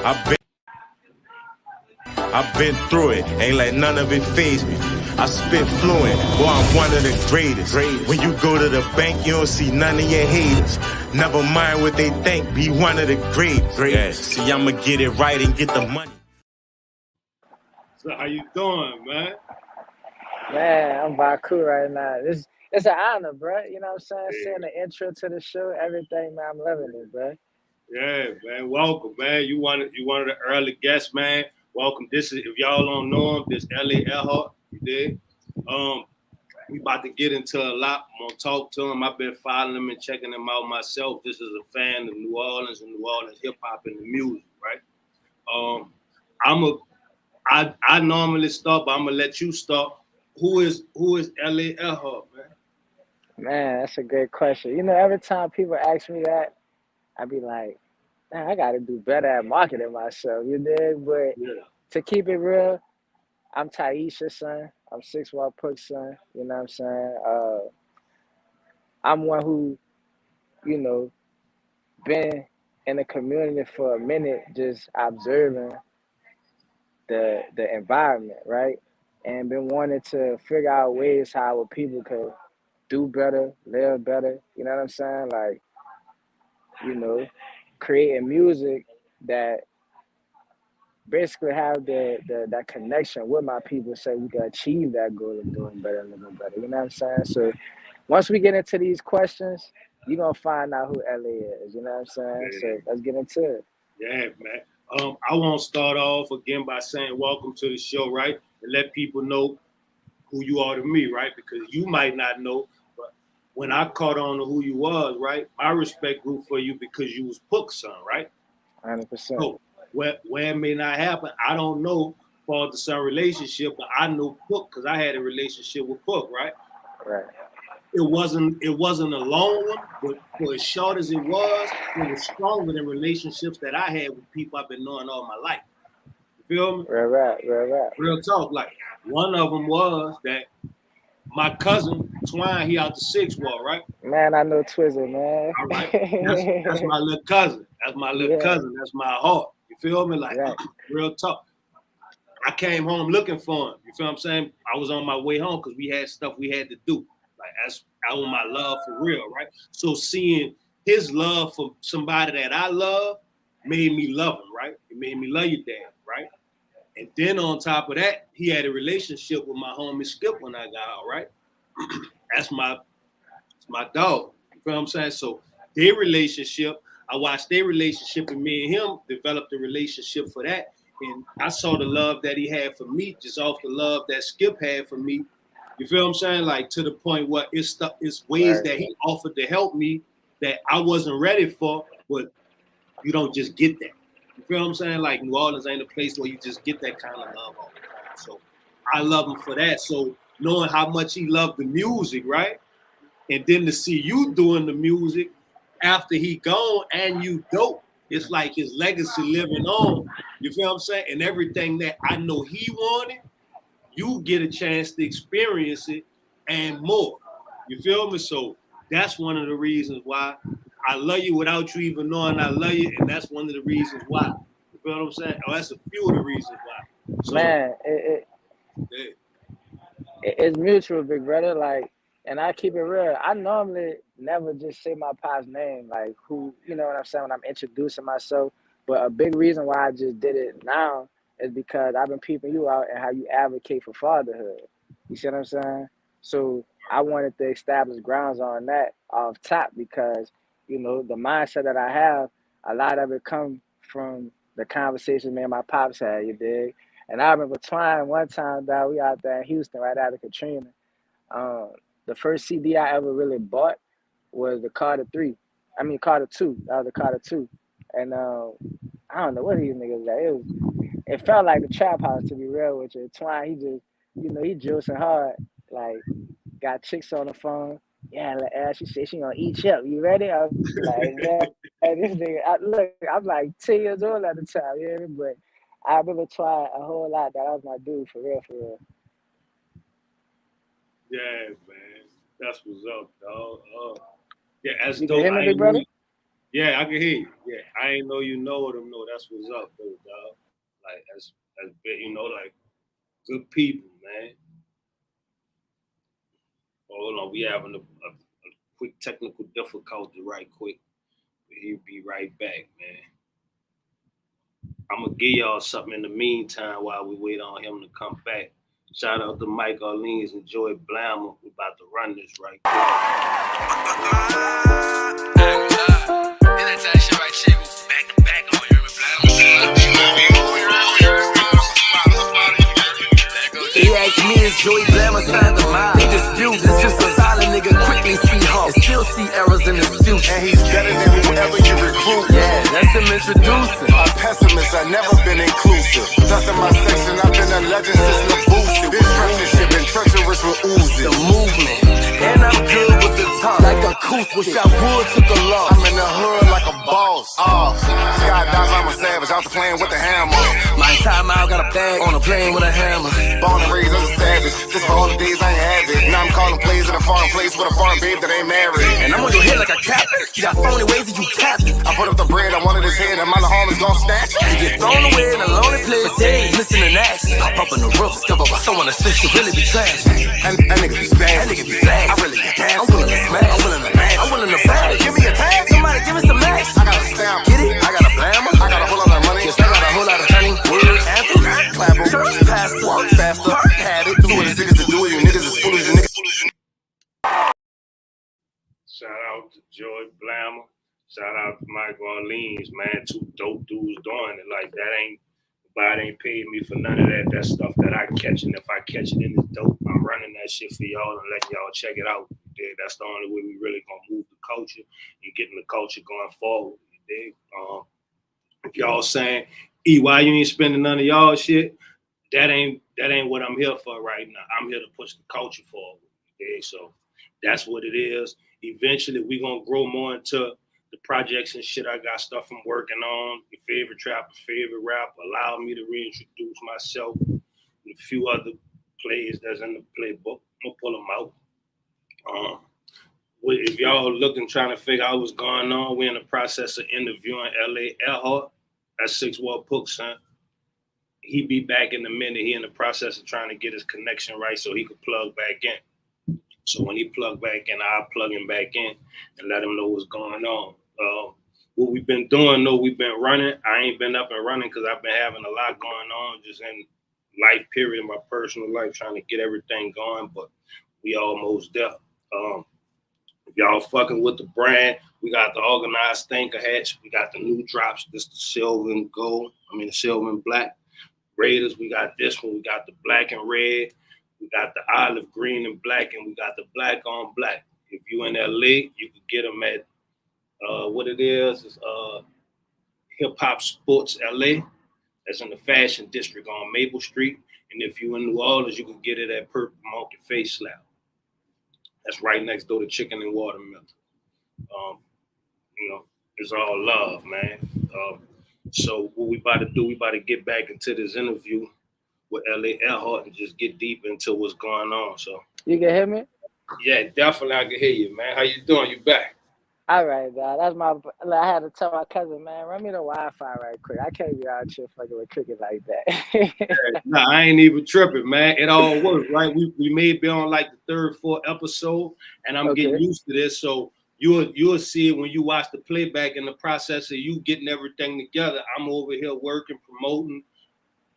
I've been through it, ain't let none of it faze me. I spit fluent, boy, I'm one of the greatest. When you go to the bank, you don't see none of your haters. Never mind what they think, be one of the greatest. Yeah. See, I'ma get it right and get the money. So how you doing, man? Man, I'm Baku right now. It's an honor, bro. You know what I'm saying? Yeah. Seeing the intro to the show, everything, man. I'm loving it, bro. Yeah, man. Welcome, man. You one of the early guests, man. Welcome. This is, if y'all don't know him, this AllayEarhart. You did. We about to get into a lot. I'm gonna talk to him. I've been following him and checking him out myself. This is a fan of New Orleans and New Orleans hip hop and the music, right? I normally start, but I'm gonna let you start. Who is AllayEarhart, man? Man, that's a great question. You know, every time people ask me that, I be like, man, I gotta do better at marketing myself, you dig? But to keep it real, I'm Taisha's son. I'm 6'1" Puck's son. You know what I'm saying? I'm one who, you know, been in the community for a minute, just observing the environment, right? And been wanting to figure out ways how our people could do better, live better. You know what I'm saying? Like, you know, creating music that basically have that connection with my people so we can achieve that goal of doing better and living better. You know what I'm saying? So once we get into these questions, you're going to find out who LA is. You know what I'm saying? Yeah. So let's get into it. Yeah, man. I want to start off again by saying welcome to the show, right? And let people know who you are to me, right? Because you might not know, but when I caught on to who you was, right, my respect grew for you because you was Puck's son, right? 100%. So where it may not happen, I don't know father-son relationship, but I know Puck because I had a relationship with Puck, right? Right. It wasn't a long one, but for as short as it was stronger than relationships that I had with people I've been knowing all my life. You feel me? Right. Real talk. Like one of them was that my cousin Twine, he out the 6th wall, right? Man, I know Twizzle, man. All right, that's my little cousin. That's my little cousin. That's my heart. You feel me? Like real talk. I came home looking for him. You feel what I'm saying? I was on my way home because we had stuff we had to do. Like that's was my love for real, right? So seeing his love for somebody that I love made me love him, right? It made me love your dad, right? And then on top of that, he had a relationship with my homie Skip when I got out, right? That's my dog. You feel what I'm saying? So their relationship, I watched their relationship, and me and him developed a relationship for that. And I saw the love that he had for me just off the love that Skip had for me. You feel what I'm saying? Like to the point where it's ways that he offered to help me that I wasn't ready for, but you don't just get that. You feel what I'm saying? Like New Orleans ain't a place where you just get that kind of love all the time. So I love him for that. So knowing how much he loved the music, right? And then to see you doing the music after he gone and you dope, it's like his legacy living on. You feel what I'm saying? And everything that I know he wanted, you get a chance to experience it and more. You feel me? So that's one of the reasons why I love you without you even knowing I love you, and that's one of the reasons why. You feel what I'm saying? Oh, that's a few of the reasons why. So, man, it's mutual, big brother. Like, and I keep it real. I normally never just say my pop's name, like who, you know what I'm saying, when I'm introducing myself. But a big reason why I just did it now is because I've been peeping you out and how you advocate for fatherhood. You see what I'm saying? So I wanted to establish grounds on that off top because, you know, the mindset that I have, a lot of it comes from the conversation me and my pops had, you dig? And I remember Twine one time, dog, we out there in Houston right after Katrina. The first CD I ever really bought was the Carter 2. That was the Carter 2. And I don't know what these niggas got. It felt like the trap house, to be real with you. Twine, he just, you know, he juicing hard. Like, got chicks on the phone. Yeah, like, she said she gonna eat you up. You ready? I was like, man, this nigga. I'm like 10 years old at the time, you know? But I remember Twine a whole lot. That was my dude, for real. Yeah, man. That's what's up, dog. Yeah, as you dope. can hear me, big brother? Yeah, I can hear you. Yeah, I ain't know you know them. No, that's what's up, though, dog. Like that's big, like good people, man. Hold on, we having a quick technical difficulty, right quick. But he'll be right back, man. I'm gonna give y'all something in the meantime while we wait on him to come back. Shout out to Mike Orleans and Joy Blammer. We about to run this right He asked me, is Joey Blammer signed the mind? They dispute, it's just a solid nigga quickly see hope and still see errors in his future. And he's better than whoever you recruit. Yeah, that's him introducing. A pessimist, I've never been inclusive. Thus in my section, I've been a legend since Labusi. This friendship been treacherous with Uzi. The movement, and I'm good with the tongue. Like a coos, wish I would took a loss. I'm in the hood like a boss. Skydive, I'm a savage, out playing with the hammer. My time out, got a bag on a plane with a hammer. Born and raised as a savage, just for all the days I ain't have it. Now I'm calling plays in a foreign place with a foreign babe that ain't married. And I'm on your head like a captain. You got phony ways that you captain. I put up the bread, I wanted his head, and my homies gon' snatch. You get thrown away in a lonely place for days, missing an action. Pop up in the roof, discover by someone that's fit to really be trash. And nigga be bad. That nigga be fast. I really get gas. I'm willing to smash. I'm willing to match. I'm willing to bag. Give me a tag. Somebody give me some max. I got a stamp. Get it? I got a blammer. I got a whole lot of money. Yes, I got a whole lot of honey. Words, anthem, Clapper. church pastor, Walk faster. park habit. Do what it's niggas to do. You niggas is foolish. You niggas. Shout out to Joy Blammer. Shout out to Mike Orleans, man. Two dope dudes doing it. Like that nobody ain't paid me for none of that. That stuff that I catch, and if I catch it in the dope, I'm running that shit for y'all and letting y'all check it out. You dig? That's the only way we really gonna move the culture and getting the culture going forward. You dig? If y'all saying, E, why you ain't spending none of y'all shit? That ain't what I'm here for right now. I'm here to push the culture forward. Okay, so that's what it is. Eventually, we gonna grow more into the projects and shit. I got stuff I'm working on. Your favorite trapper, favorite rapper. Allow me to reintroduce myself and a few other players that's in the playbook. I'm gonna pull them out. If y'all looking, trying to figure out what's going on, we're in the process of interviewing AllayEarhart. That's 6 Wall Pook, son. He be back in a minute. He in the process of trying to get his connection right so he could plug back in. So when he plug back in, I'll plug him back in and let him know what's going on. What we've been doing, though, we've been running. I ain't been up and running because I've been having a lot going on just in life period, my personal life, trying to get everything going, but we almost there. If y'all fucking with the brand, we got the organized thinker hats. We got the new drops. This the silver and gold. The silver and black. Raiders, we got this one. We got the black and red. We got the olive green and black, and we got the black on black. If you in LA, you can get them at what it is HipHop Sports LA. That's in the fashion district on Maple Street. And if you in New Orleans, you can get it at Purple Monkey Face Slap. That's right next door to Chicken and Watermelon. It's all love, man. So what we about to do, we about to get back into this interview with AllayEarhart and just get deep into what's going on. So You can hear me? yeah, definitely I can hear you, man. How you doing? You back? All right, dog. I had to tell my cousin, man, run me the Wi-Fi right quick. I can't be out here fucking with cricket like that. Nah, I ain't even tripping, man. It all works, right? We may be on like the 3rd, 4th episode, and I'm getting used to this. So you'll see it when you watch the playback in the process of you getting everything together. I'm over here working, promoting,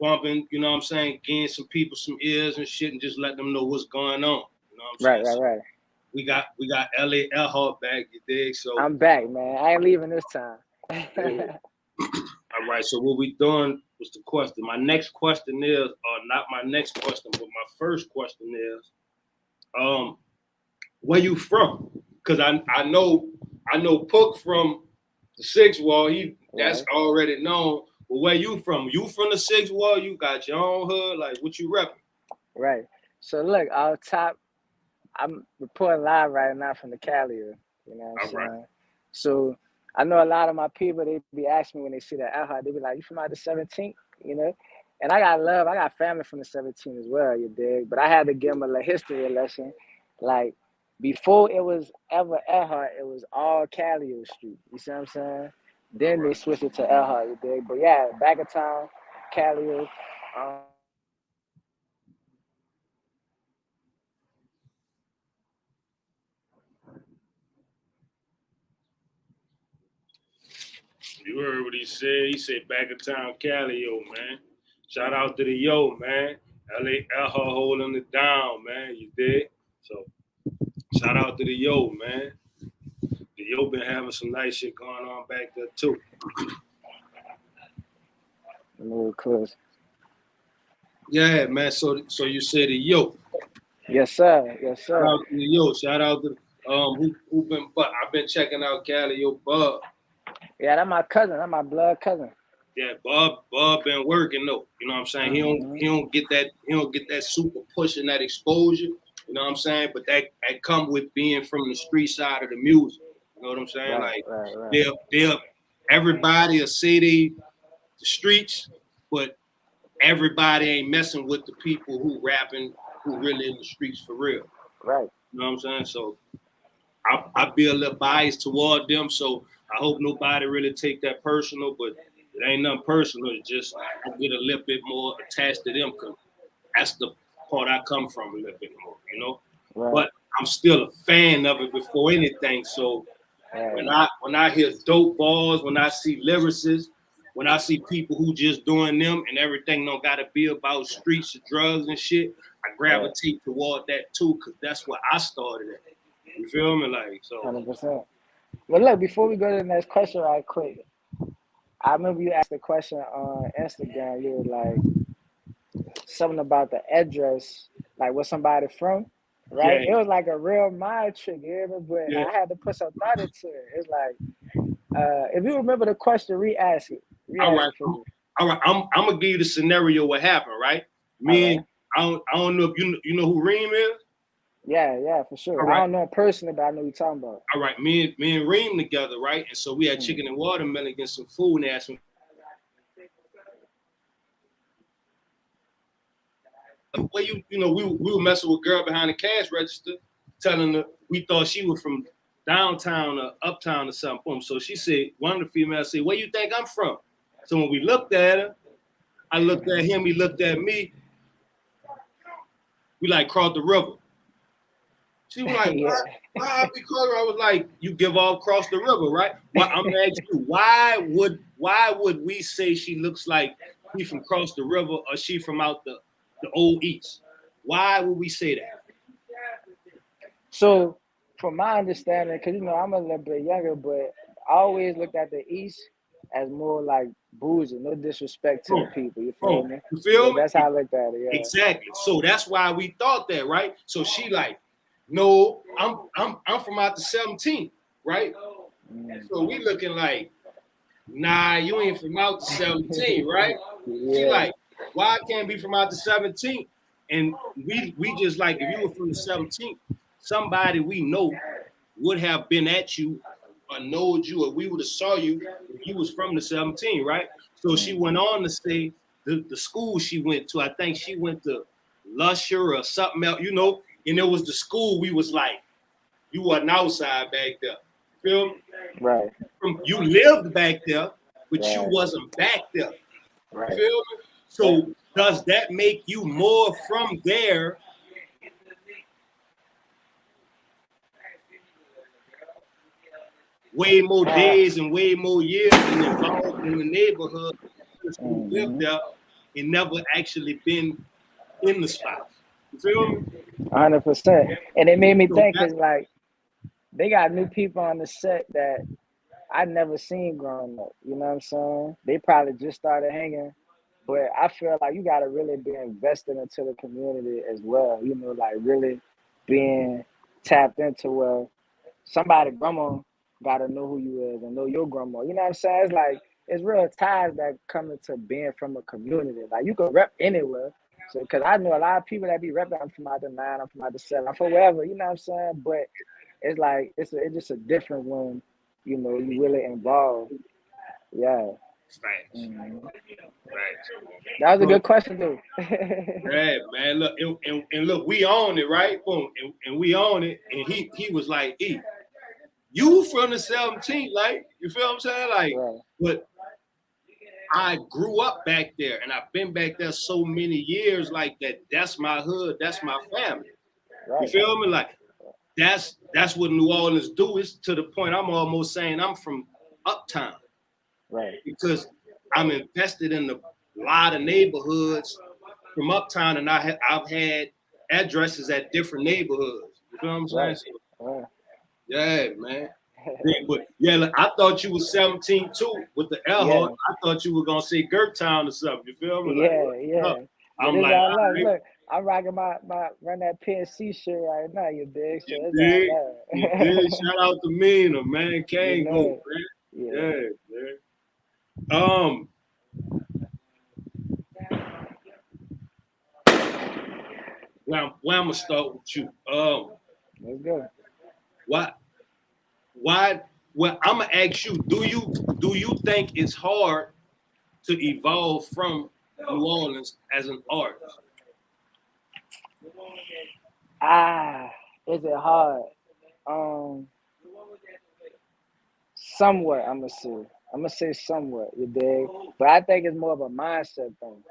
bumping, you know what I'm saying, getting some people some ears and shit and just letting them know what's going on. You know what I'm saying? Right. We got AllayEarhart back, you dig? So I'm back, man. I ain't leaving this time. All right, so what we doing was the question. My next question is, or not my next question, but my first question is, where you from? Because I know Pook from the 6th Wall. That's already known. But where you from? You from the 6th Wall? You got your own hood? Like, what you repping? Right. So look, out top, I'm reporting live right now from the Cali. You know what I'm saying? Right. So I know a lot of my people, they be asking me when they see that AllayEarhart, they be like, you from out the 17th? You know? And I got family from the 17th as well, you dig? But I had to give them a history lesson. Like, before it was ever Earhart, it was all Cali Street. You see what I'm saying? Then they switched it to Earhart, you dig? But yeah, back in town, Cali. You heard what he said. He said back in town, Cali, yo, man. Shout out to the yo, man. AllayEarhart holding it down, man. You did. So shout out to the yo, man. The yo been having some nice shit going on back there too. Close. Yeah, man. So you said the yo. Yes, sir. Yes, sir. Shout out to the yo. Shout out to who been. But I've been checking out Cali, yo, Bob. Yeah, that's my cousin. That's my blood cousin. Yeah, Bob been working though. You know what I'm saying? He don't get that super push and that exposure. You know what I'm saying? But that come with being from the street side of the music. You know what I'm saying? Right. They'll everybody will say they the streets, but everybody ain't messing with the people who rapping, who really in the streets for real. Right. You know what I'm saying? So I be a little biased toward them. So I hope nobody really take that personal, but it ain't nothing personal. It's just I get a little bit more attached to them because that's the part I come from a little bit more, you know. Right. But I'm still a fan of it before anything. So right. when I hear dope bars, when I see lyricists, when I see people who just doing them and everything don't gotta be about streets and drugs and shit, I gravitate toward that too because that's where I started at. You feel me? Like so. 100%. But look, before we go to the next question, right quick, I remember you asked a question on Instagram. You were like something about the address, like where somebody from, right? Yeah. It was like a real mind trick, you hear me? But I had to put some thought into it. It's like, if you remember the question, re-ask it. All right. I'm gonna give you the scenario what happened, right? I don't know if you know who Reem is. Yeah, for sure. Right. I don't know him personally, but I know what you're talking about. All right, me and Reem together, right? And so we had chicken and watermelon and some food and asked him. Well, you know, we were messing with a girl behind the cash register, telling her we thought she was from downtown or uptown or something. So she said, one of the females said, "Where you think I'm from?" So when we looked at her, I looked at him, he looked at me. We like crossed the river. She was like, why? Because I was like, you give off across the river, right? Well, I'm gonna ask you, why would we say she looks like she from across the river or she from out the old east? Why would we say that? So from my understanding, because you know I'm a little bit younger, but I always looked at the east as more like bougie, no disrespect to the people. You feel me? You feel me? That's how I looked at it. Yeah. Exactly. So that's why we thought that, right? So she like, no, I'm from out the 17th, right? So we looking like, nah, you ain't from out the 17th, right? She like, why I can't be from out the 17th? And we just like, if you were from the 17th, somebody we know would have been at you or knowed you, or we would have saw you if you was from the 17th, right? So she went on to say the school she went to, I think she went to Lusher or something else, you know, and it was the school we was like, you wasn't outside back there. You feel me? Right. You lived back there, but you wasn't back there. Right. You feel me? So does that make you more from there? Way more days and way more years and involved in the neighborhood, lived there and never actually been in the spot. You feel me? 100%. And it made me think, because like they got new people on the set that I never seen growing up. You know what I'm saying? They probably just started hanging, but I feel like you gotta really be invested into the community as well. You know, like really being tapped into where somebody grandma gotta know who you is and know your grandma. You know what I'm saying? It's like it's real ties that come into being from a community. Like you can rep anywhere. So, because I know a lot of people that be repping, I'm from out the 9, I'm from out the 7, I'm from wherever, you know what I'm saying? But it's like, it's just a different when, you know, you really involved. Yeah. Facts. Mm-hmm. Facts. That was a good question, though. Yeah, man. Look, and look, we own it, right? Boom, and we own it. And he was like, "E, you from the 17th, like, you feel what I'm saying? Like, Right. but I grew up back there, and I've been back there so many years, like that. That's my hood. That's my family. Right. You feel me? Like, that's what New Orleans do. Is to the point I'm almost saying I'm from Uptown, Right. because I'm invested in a lot of neighborhoods from Uptown, and I've had addresses at different neighborhoods. You feel what I'm saying? Right. So, Right. yeah, man. Yeah, but yeah, look, I thought you was 17 too with the AllayEarhart. Yeah. I thought you were gonna say Gertown or something. You feel me? Like, Yeah. But I'm it's like, all all love. right, Look, I'm rocking my run that PNC shirt right now, you dig? So you it's dig? all You love. dig? Shout out to Mina, man. Can't go, know. man. Yeah. Yeah, man. Well, I'm gonna start with you. Let's go. Why? Well, I'm gonna ask you. Do you think it's hard to evolve from New Orleans as an artist? Is it hard? Somewhat, I'm gonna say somewhat, you dig? But I think it's more of a mindset thing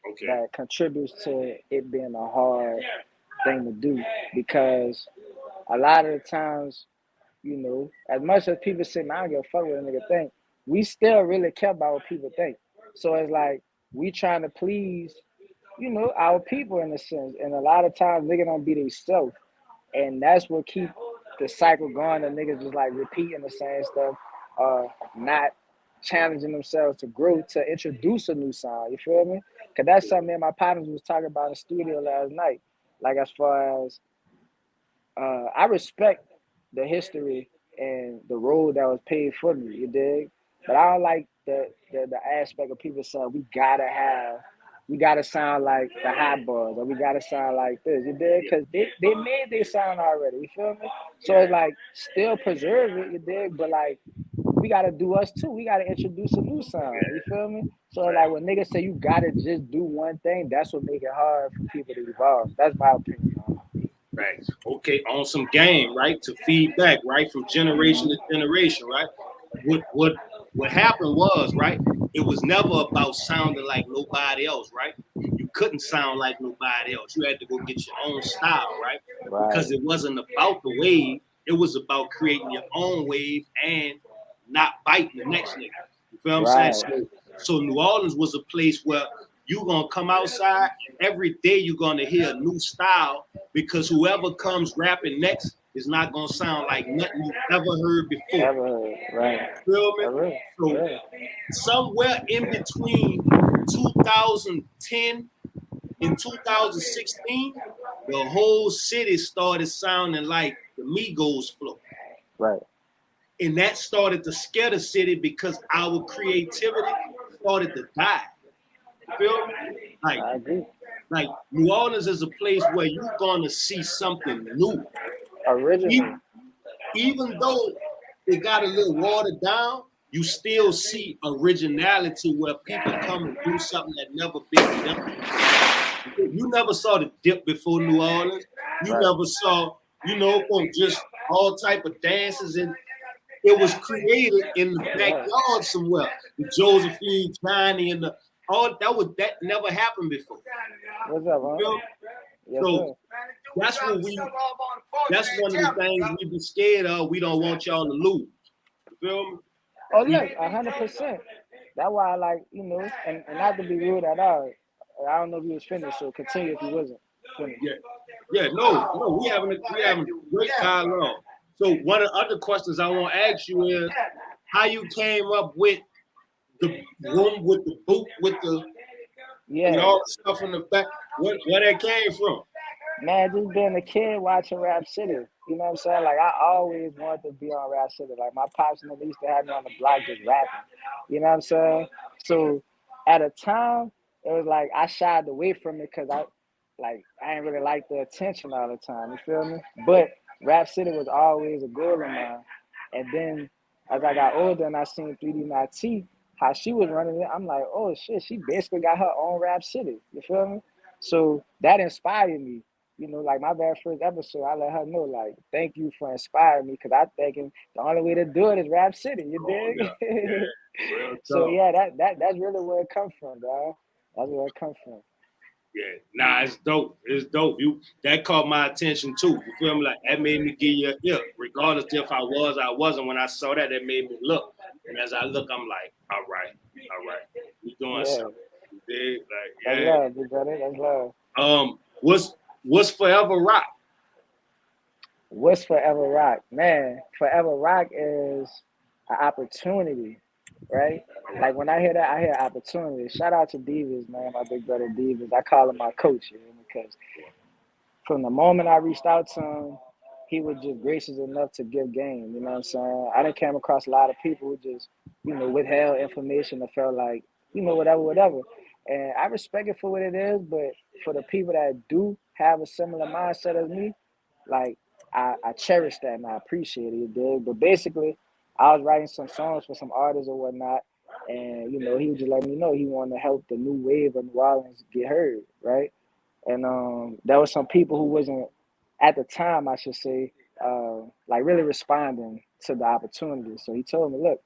Okay. that contributes to it being a hard thing to do, because a lot of the times, you know, as much as people say, man, I don't give a fuck what a nigga think, we still really care about what people think. So it's like we trying to please, you know, our people in a sense. And a lot of times niggas don't be themselves. And that's what keep the cycle going. The niggas just like repeating the same stuff, not challenging themselves to grow, to introduce a new sound. You feel me? Cause that's something me and my partners was talking about in the studio last night. Like, as far as I respect the history and the road that was paved for me, you dig? But I don't like the aspect of people saying we gotta sound like the Hot Boys, or we gotta sound like this, you dig? Because they made their sound already, you feel me? So it's like, still preserve it, you dig? But like, we gotta do us too. We gotta introduce a new sound, you feel me? So like, when niggas say you gotta just do one thing, that's what make it hard for people to evolve. That's my opinion. Right. Okay. On some game, right? To feedback, right? From generation to generation, right? What happened was, right? It was never about sounding like nobody else, right? You couldn't sound like nobody else. You had to go get your own style, right? Because it wasn't about the wave. It was about creating your own wave and not biting the next nigga. You feel what I'm saying? So New Orleans was a place where you're gonna come outside and every day you're gonna hear a new style, because whoever comes rapping next is not gonna sound like nothing you've ever heard before. Ever heard, right? Feel me? So somewhere in between 2010 and 2016, the whole city started sounding like the Migos flow. Right. And that started to scare the city because our creativity started to die. You feel me? I agree. Like New Orleans is a place where you're gonna see something new. Original. Even though it got a little watered down, you still see originality where people come and do something that never been done. You never saw the dip before New Orleans. You never saw, just all type of dances, and it was created in the backyard somewhere. The Josephine, Johnny, and that never happened before. What's up, huh? So that's what that's one of the things we be scared of. We don't want y'all to lose. You feel me? Oh, look, 100%. That's why I like, and not to be rude at all. I don't know if you was finished, so continue if you wasn't finished. Yeah, no, we having a great dialogue. So one of the other questions I want to ask you is how you came up with the room with the boot with the and all the stuff in the back. Where that came from? Man, just being a kid watching Rap City. You know what I'm saying? Like, I always wanted to be on Rap City. Like, my pops and them used to have me on the block just rapping. You know what I'm saying? So at a time, it was like I shied away from it because I didn't really like the attention all the time. You feel me? But Rap City was always a goal of mine. And then as I got older and I seen 3D Not T, how she was running it, I'm like, oh shit, she basically got her own rap city. You feel me? So that inspired me. You know, like my very first episode, I let her know, like, thank you for inspiring me, because I thinking the only way to do it is Rap City. You dig? Real So talk. yeah, that's really where it comes from, dog. That's where it comes from. Yeah, nah, it's dope. It's dope. That caught my attention too. You feel me? Like that made me give you a ear, regardless if I wasn't. When I saw that, it made me look. And as I look, I'm like, all right, we doing Yeah, something. You dig? Like, that's yeah. love, big brother. That's love. What's Forever Rock? What's Forever Rock? Man, Forever Rock is an opportunity, right? Like when I hear that, I hear opportunity. Shout out to Divas, man, my big brother Divas. I call him my coach, you know, because from the moment I reached out to him, he was just gracious enough to give game. You know what I'm saying? I done came across a lot of people who just, you know, withheld information and felt like, you know, whatever. And I respect it for what it is, but for the people that do have a similar mindset as me, like I cherish that and I appreciate it, you dig? But basically, I was writing some songs for some artists or whatnot, and you know, he was just letting me know he wanted to help the new wave of New Orleans get heard, right? And there was some people who wasn't at the time, I should say, like really responding to the opportunity. So he told me, look,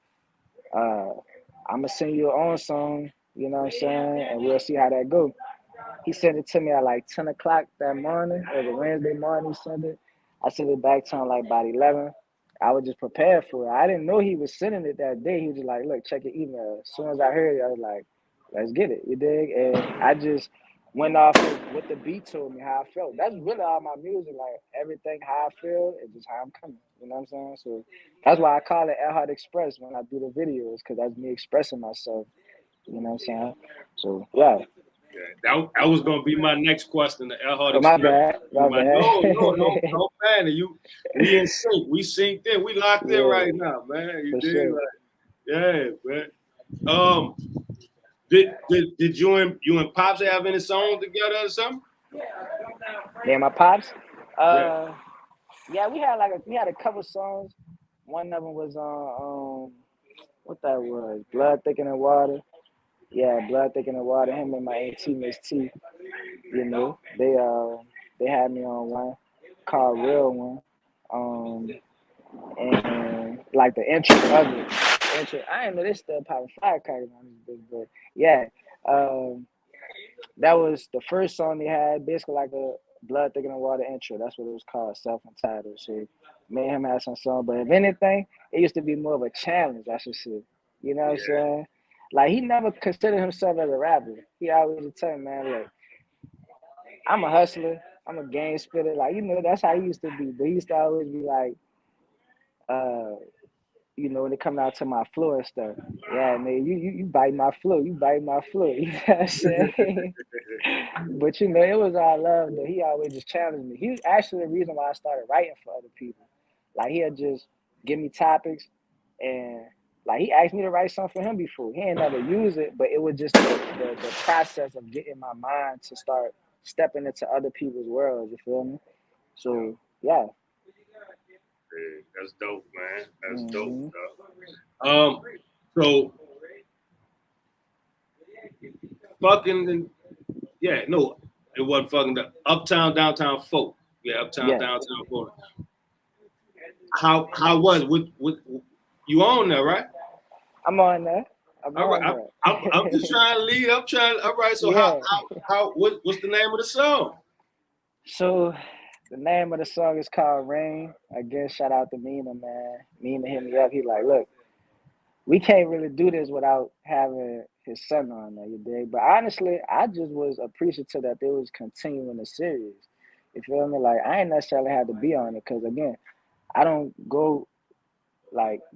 I'm gonna send you your own song, you know what I'm saying, and we'll see how that go. He sent it to me at like 10 o'clock that morning, or the Wednesday morning. He sent it. I sent it back to him like about 11. I was just prepared for it. I didn't know he was sending it that day. He was just like, look, check your email. As soon as I heard it, I was like, let's get it. You dig? And I just went off of what the beat told me, how I felt. That's really all my music, like everything, how I feel, and just how I'm coming. You know what I'm saying? So that's why I call it AllayEarhart Express when I do the videos, because that's me expressing myself. You know what I'm saying? So, yeah. Yeah, that was gonna be my next question. The AllayEarhart Oh, my Express. bad. My bad. No, man. We in sync. We synced in. We locked in Yeah, right now, man. You for did, sure. like, yeah, man. Did you and Pops have any songs together or something? Me and my pops. Yeah. Yeah, we had a couple songs. One of them was on what that was, Blood Thicker Than Water. Yeah, Blood Thicker Than Water. Him and my auntie Miss T. You know, they had me on one called Real One. And like the intro of it. I didn't know they still popping firecrackers on this bitch, but yeah. Um, that was the first song they had, basically like a Blood Thicker Than Water intro. That's what it was called, self-entitled. So me and him had some song, but if anything, it used to be more of a challenge, I should say. You know what I'm saying? Like he never considered himself as a rapper. He always would tell me, man, like, I'm a hustler, I'm a game spitter. Like, you know, that's how he used to be. But he used to always be like, uh, you know, when it come out to my flow and stuff. Yeah, man, you bite my flow, you bite my flow. You know what I'm saying? But you know, it was all love though. He always just challenged me. He was actually the reason why I started writing for other people. Like he'll just give me topics and like he asked me to write something for him before. He ain't never used it, but it was just the process of getting my mind to start stepping into other people's worlds, you feel me? So yeah. Yeah, that's dope, man. That's Mm-hmm. dope, dog. So fucking yeah, no, it wasn't fucking the Uptown Downtown Folk. Yeah, Uptown Yeah. Downtown Folk. How was with you on there, right? I'm on there. I'm All right, on there. I'm just trying to lead. I'm trying. All right, so Yeah. what's the name of the song? So the name of the song is called Rain. Again, shout out to Mina, man. Mina hit me up. He like, look, we can't really do this without having his son on there, you dig? But honestly, I just was appreciative that they was continuing the series. You feel me? Like I ain't necessarily had to be on it because again, I don't go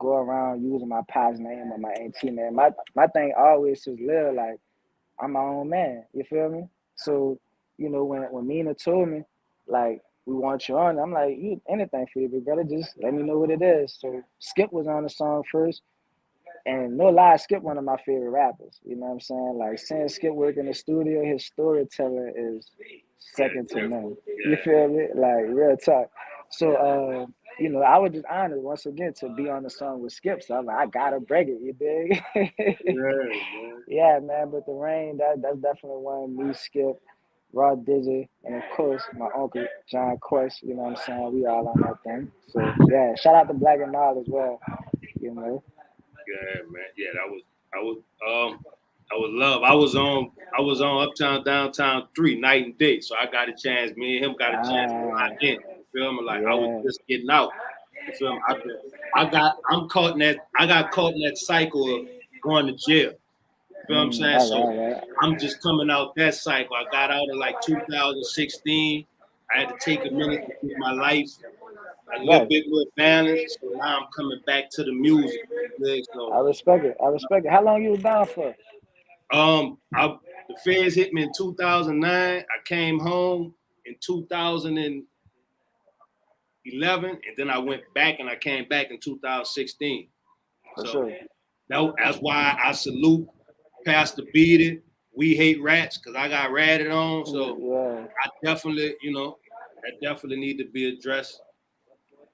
around using my pop's name or my auntie name. My thing always is live like I'm my own man. You feel me? So, you know, when Mina told me, like, we want you on, I'm like, you anything for you, big brother, just let me know what it is. So Skip was on the song first. And no lie, Skip one of my favorite rappers. You know what I'm saying? Like seeing Skip work in the studio, his storytelling is second to none. You feel me? Like real talk. So you know, I was just honored once again to be on the song with Skip. So I'm like, I gotta break it, you dig? Yeah, man. Yeah, man. But the rain, that's definitely one. Me, Skip, Raw Dizzy, and of course my uncle John Quest. You know what I'm saying? We all on that thing. So yeah, shout out to Black and Mild as well. You know. Yeah, man. Yeah, I was love. I was on Uptown Downtown 3 night and day. So I got a chance. Me and him got a chance to Ah, lock in. You feel me? Like I was yeah. just getting out. You feel me? I'm caught in that. I got caught in that cycle of going to jail. You feel what I'm saying? So All right. I'm just coming out that cycle. I got out in like 2016. I had to take a minute to get my life a little Right. bit more balanced. So now I'm coming back to the music. I So respect it. I respect it. How long you was down for? the feds hit me in 2009. I came home in 2011, and then I went back and I came back in 2016. For So sure. that's why I salute Pastor Beat It. We hate rats because I got ratted on. So Yeah. I definitely, that definitely need to be addressed.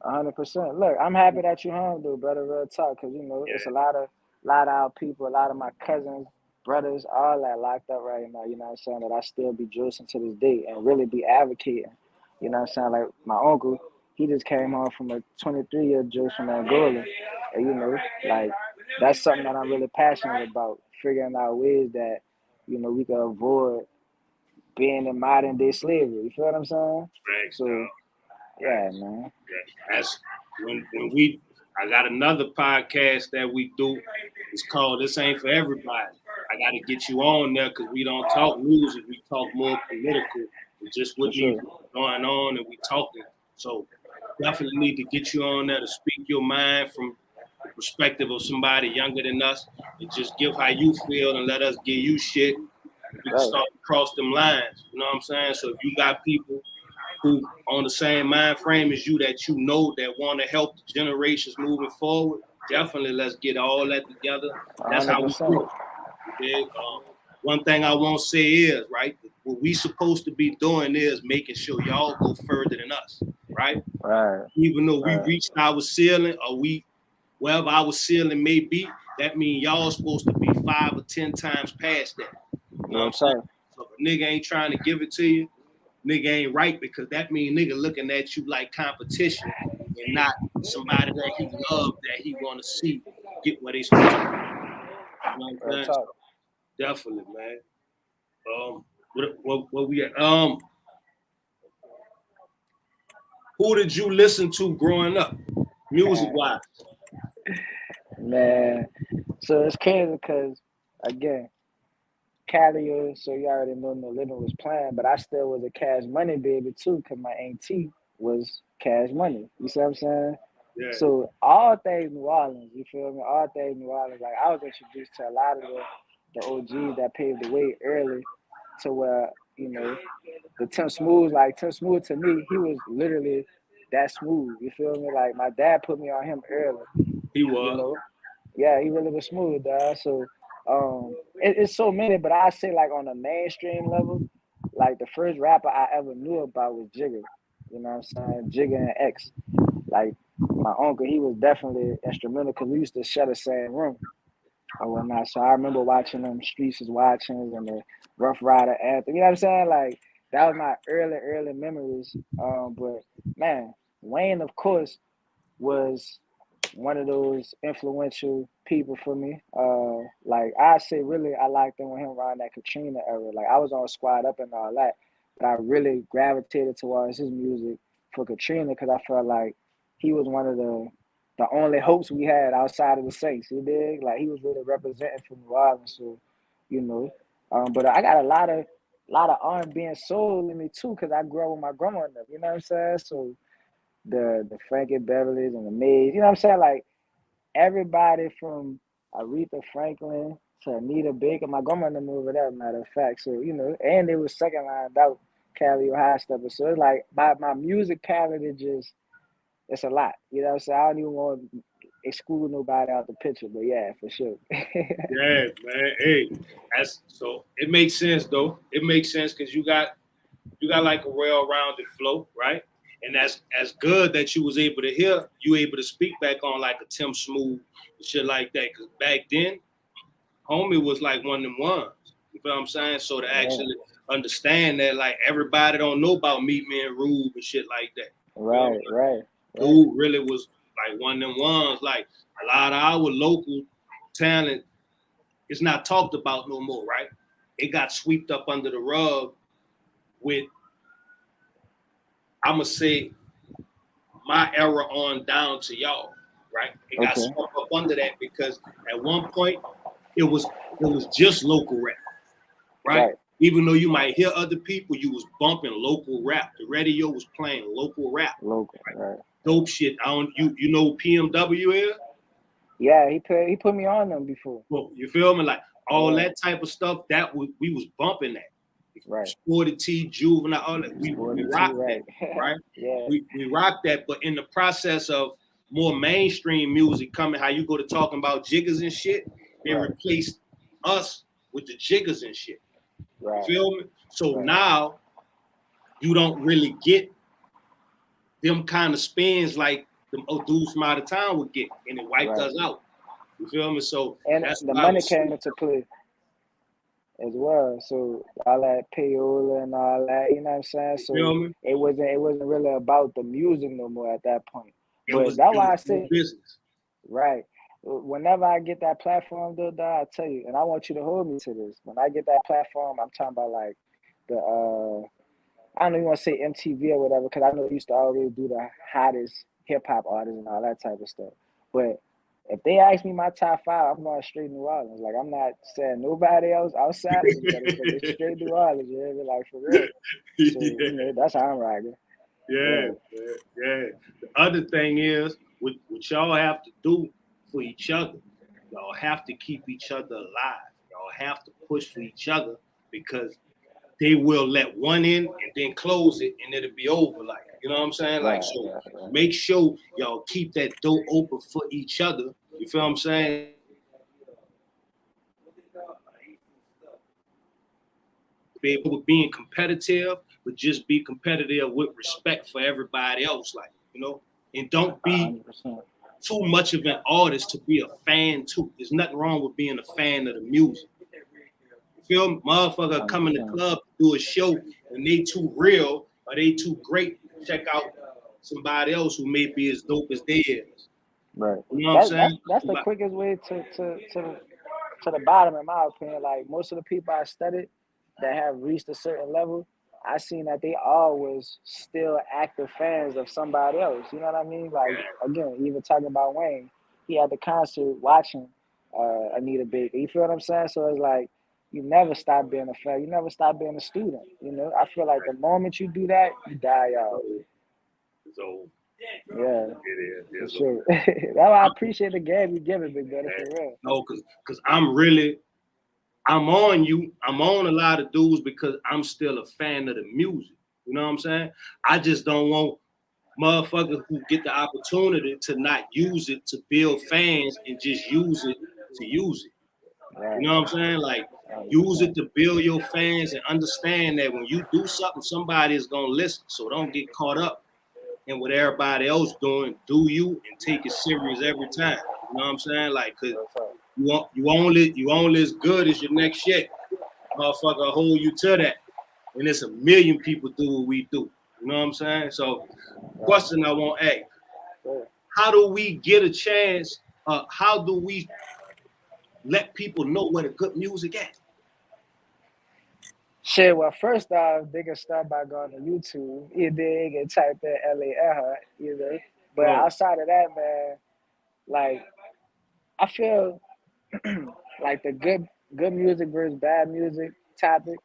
100%. Look, I'm happy that you home, dude, brother. Real talk, cause you know it's a lot of our people, a lot of my cousins, brothers, all that locked up right now. You know what I'm saying? That I still be juicing to this day and really be advocating. You know what I'm saying? Like my uncle, he just came home from a 23-year juice from Angola, and you know, like that's something that I'm really passionate about. Figuring out ways that we can avoid being in modern day slavery. You feel what I'm saying? Right, So yeah, man. That's when I got another podcast that we do. It's called This Ain't For Everybody. I got to get you on there because we don't talk music. We talk more political. It's just what For sure. needs going on and we talking. So definitely need to get you on there to speak your mind from the perspective of somebody younger than us and just give how you feel and let us give you shit. We can Right. start to cross them lines. You know what I'm saying? So if you got people who on the same mind frame as you that that want to help the generations moving forward, definitely let's get all that together. That's how we 100%. grow. One thing I won't say is, right, what we supposed to be doing is making sure y'all go further than us, right? Right. Even though we Right. reached our ceiling or wherever our ceiling may be, that means y'all supposed to be 5 or 10 times past that. You know what I'm saying? So if a nigga ain't trying to give it to you, nigga ain't right because that means nigga looking at you like competition and not somebody that he love that he want to see get what they supposed to. You know what I'm saying? So definitely, man. What we at? Who did you listen to growing up, music wise? Man, so it's crazy because again, Cali, so you already know No Living was playing, but I still was a Cash Money baby too, because my auntie was Cash Money. You see what I'm saying? Yeah. So all things New Orleans, you feel me? All things New Orleans. Like I was introduced to a lot of the OGs that paved the way early to where, the Tim Smooth, like Tim Smooth to me, he was literally that smooth. You feel me? Like my dad put me on him early. He was. You know? Yeah, he really was smooth, dog. So it's so many, but I say like on a mainstream level, like the first rapper I ever knew about was Jigga. You know what I'm saying? Jigga and X. Like my uncle, he was definitely instrumental because we used to share the same room or whatnot. So I remember watching them Streets is Watching and the Rough Rider anthem. You know what I'm saying? Like that was my early memories. But man, Wayne, of course, was one of those influential people for me. Like I say, really, I liked him with him around that Katrina era. Like I was on Squad Up and all that, but I really gravitated towards his music for Katrina because I felt like he was one of the only hopes we had outside of the Saints. You dig? Like he was really representing for New Orleans. So, but I got a lot of R&B and soul in me too because I grew up with my grandma. You know what I'm saying? So the Frankie Beverly's and the Mays. You know what I'm saying? Like everybody from Aretha Franklin to Anita Baker. My grandmother moved over there, matter of fact. So, and they was second line out Cali or high stepper. So it's like my music palette is it's a lot. You know what I'm saying? I don't even want to exclude nobody out the picture, but yeah, for sure. Yeah, man. Hey, so it makes sense though. It makes sense because you got like a well-rounded flow, right? And that's good that you was able to hear, you able to speak back on like a Tim Smooth and shit like that. Cause back then, homie was like one of them ones. You feel what I'm saying? So to actually understand that like everybody don't know about Meat Man Rube and shit like that. Right. Dude really was like one of them ones. Like a lot of our local talent is not talked about no more, right? It got swept up under the rug with, I'ma say, my era on down to y'all, right? It got swept up under that because at one point it was just local rap, right? Even though you might hear other people, you was bumping local rap. The radio was playing local rap. Right. Dope shit. You know who PMW is? Yeah, he put me on them before. Well, you feel me? Like all that type of stuff that we was bumping that. Right. Sporty T, Juvenile, all that. We rocked that, right? Yeah. We rocked that, but in the process of more mainstream music coming, how you go to talking about jiggers and shit, they replaced us with the jiggers and shit. Right. You feel me? So now you don't really get them kind of spins like them dudes from out of town would get, and it wiped us out. You feel me? So and that's the money came into play as well. So all that payola and all that, you know what I'm saying? So it wasn't really about the music no more at that point. But that's why I say business. Right. Whenever I get that platform, though, I tell you, and I want you to hold me to this. When I get that platform, I'm talking about like the I don't even want to say MTV or whatever, because I know they used to always do the hottest hip-hop artists and all that type of stuff. But if they ask me my top 5, I'm going straight New Orleans. Like, I'm not saying nobody else outside of me, because it's straight New Orleans, you know? Like, for real. So, you know, that's how I'm rocking. Yeah. The other thing is, what y'all have to do for each other, y'all have to keep each other alive. Y'all have to push for each other, because they will let one in and then close it, and it'll be over. Like, you know what I'm saying? Like, so make sure y'all keep that door open for each other. You feel what I'm saying? Be able to being competitive, but just be competitive with respect for everybody else. Like, you know, and don't be 100%. Too much of an artist to be a fan too. There's nothing wrong with being a fan of the music. Feel me? Motherfucker come in the club to do a show and they too real or they too great. Check out somebody else who may be as dope as they is. Right. You know what I'm saying? That's the quickest way to the bottom, in my opinion. Like, most of the people I studied that have reached a certain level, I seen that they always still active fans of somebody else. You know what I mean? Like, again, even talking about Wayne, he had the concert watching Anita Baker. You feel what I'm saying? So it's like, you never stop being a fan. You never stop being a student. You know, I feel like the moment you do that, you die out. It's old. Yeah, it is. For sure. That's why I appreciate the game you give it, big brother, for real. No, because I'm on you. I'm on a lot of dudes because I'm still a fan of the music. You know what I'm saying? I just don't want motherfuckers who get the opportunity to not use it to build fans and just use it to use it. Right. You know what I'm saying? Like, use it to build your fans and understand that when you do something, somebody is gonna listen. So don't get caught up in what everybody else doing. Do you and take it serious every time. You know what I'm saying? Like, cause you only as good as your next shit. Motherfucker hold you to that. And there's a million people do what we do. You know what I'm saying? So, question I want to ask: how do we get a chance? How do we let people know where the good music at? Shit, well, first off, they can start by going to YouTube. You dig, and type in AllayEarhart, you know. But outside of that, man, like, I feel like the good music versus bad music topic,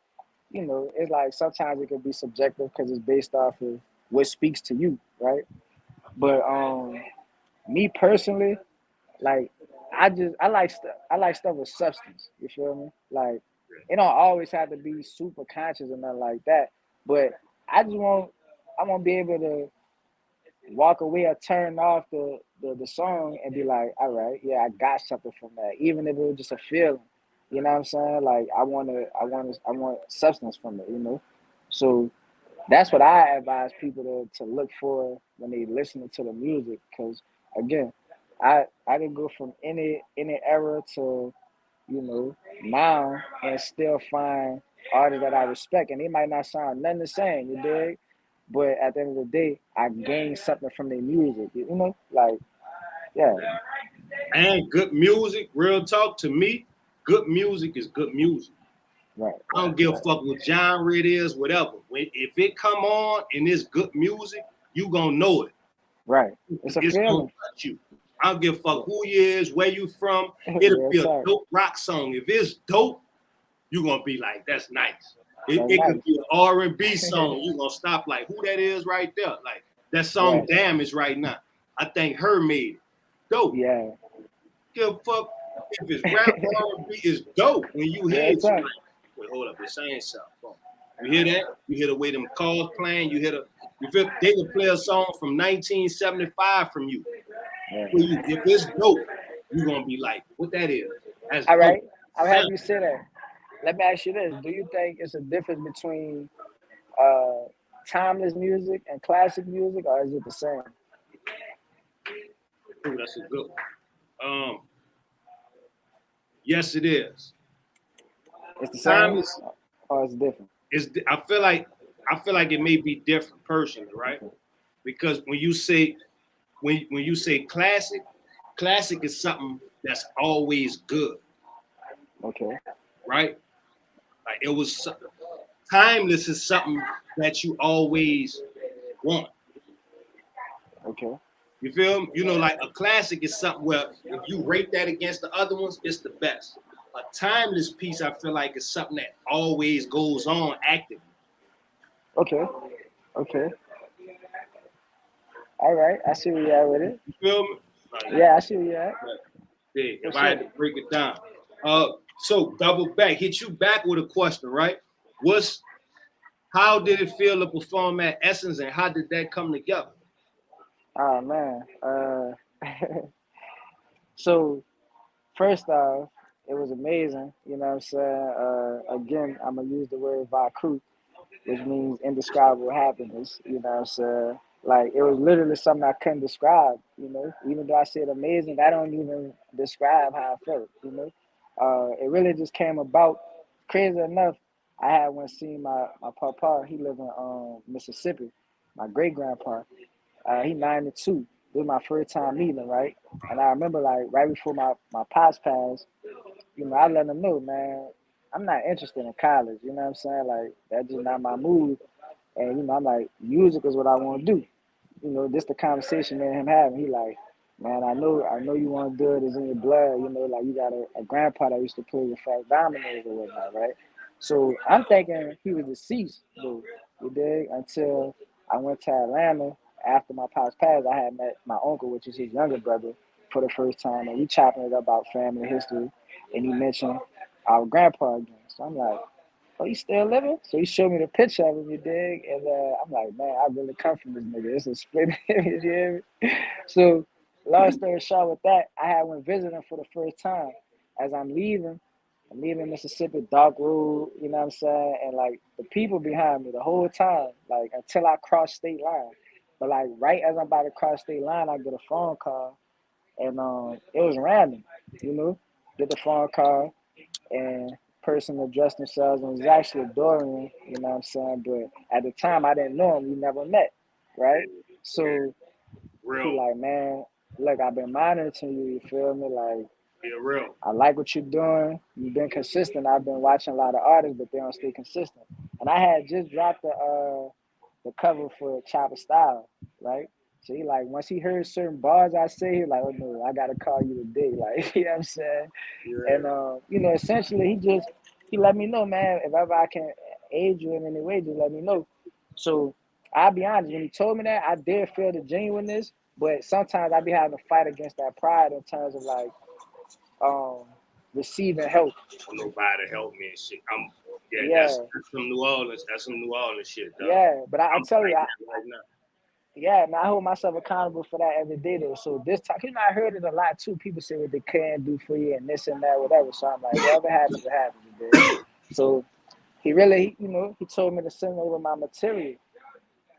you know, it's like sometimes it can be subjective because it's based off of what speaks to you, right? But me personally, like, I like stuff with substance. You feel me? Like, it don't always have to be super conscious or nothing like that. But I want to be able to walk away or turn off the song and be like, all right, yeah, I got something from that, even if it was just a feeling. You know what I'm saying? Like, I want substance from it, you know. So that's what I advise people to look for when they listening to the music. Because again, I can go from any era to now and still find artists that I respect, and they might not sound nothing the same, you dig? But at the end of the day, I gain something from their music, like yeah, And good music, real talk to me, good music is good music. right, I don't give a fuck what genre it is, whatever. If it come on and it's good music, you gonna know it. right. It's a It's gonna feeling. touch you. I don't give a fuck who you is, where you from. It'll Real be a talk. dope rock song. If it's dope, you gonna be like, that's nice. It That's could nice. be an R&B song. You gonna stop like, who that is right there? Like that song Right. Damage right now. I think her made it. Dope. Yeah, Give a fuck if it's rap R&B, it's dope. When you hear real it, you talk. like, wait, hold up, it's saying something. You hear that? You hear the way them cars playing. You feel they can play a song from 1975 from you. Yeah. If it's dope, you're gonna be like, what that is? That's All dope. right, I'm happy you said that. Let me ask you this: do you think it's a difference between timeless music and classic music, or is it the same? Ooh, that's a good one. Yes, it is. It's the same, Timeless or it's different? is. I feel like it may be different personally, right? Because when you say classic is something that's always good, Okay. right? Like it was timeless is something that you always want. Okay. You feel me? Like a classic is something where if you rate that against the other ones, it's the best. A timeless piece, I feel like, is something that always goes on active. Okay. Okay. All right. I see where you're at with it. You feel me? Like, Yeah, I see where you're at. yeah, if I had to break it down. So double back, hit you back with a question, right? How did it feel to perform at Essence, and how did that come together? Oh man. So first off, it was amazing. You know what I'm saying? Again, I'm gonna use the word Vaku, which means indescribable happiness. You know what I'm saying? Like it was literally something I couldn't describe. Even though I said amazing, I don't even describe how I felt. It really just came about. Crazy enough, I had went see my papa. He lived in Mississippi. My great grandpa. He 92. This was my first time meeting him, right? And I remember like right before my pops passed, I let him know, man, I'm not interested in college. You know what I'm saying? Like that's just not my mood. And I'm like, music is what I want to do. This the conversation me and him having. He like, man, I know you want to do it. It's in your blood. Like you got a grandpa that used to play with fat dominoes or whatnot, right? So I'm thinking he was deceased, though. You dig? Until I went to Atlanta after my pops passed. I had met my uncle, which is his younger brother, for the first time, and we chopping it up about family history. And he mentioned our grandpa again. So I'm like, oh, he's still living? So he showed me the picture of him, you dig? And I'm like, man, I really come from this nigga. It's a split image, you hear me? So long story short with that, I had went visit him for the first time. As I'm leaving Mississippi, dark road, you know what I'm saying? And like the people behind me the whole time, like until I crossed state line. But like right as I'm about to cross state line, I get a phone call, and it was random, Get the phone call, and person addressed themselves and was actually a Dorian, you know what I'm saying? But at the time I didn't know him, we never met, right? So he Real, like, man, look, I've been monitoring you, you feel me? Like, yeah, real. I like what you're doing. You've been consistent. I've been watching a lot of artists, but they don't stay consistent. And I had just dropped the cover for Chopper Style, right? So he like, once he heard certain bars I say, he like, oh no, I gotta call you today. Like, you know what I'm saying? Yeah. And essentially he let me know, man, if ever I can aid you in any way, just let me know. So I'll be honest, when he told me that, I did feel the genuineness, but sometimes I be having to fight against that pride in terms of like receiving help. Nobody help me and shit. Yeah. That's some New Orleans. That's some New Orleans shit, dog. Yeah, but I tell you, right now. yeah, man, I hold myself accountable for that every day though. So this time, I heard it a lot too. People say what they can do for you and this and that, whatever. So I'm like, whatever happens, it happens. Dude. So he really, he told me to send over my material.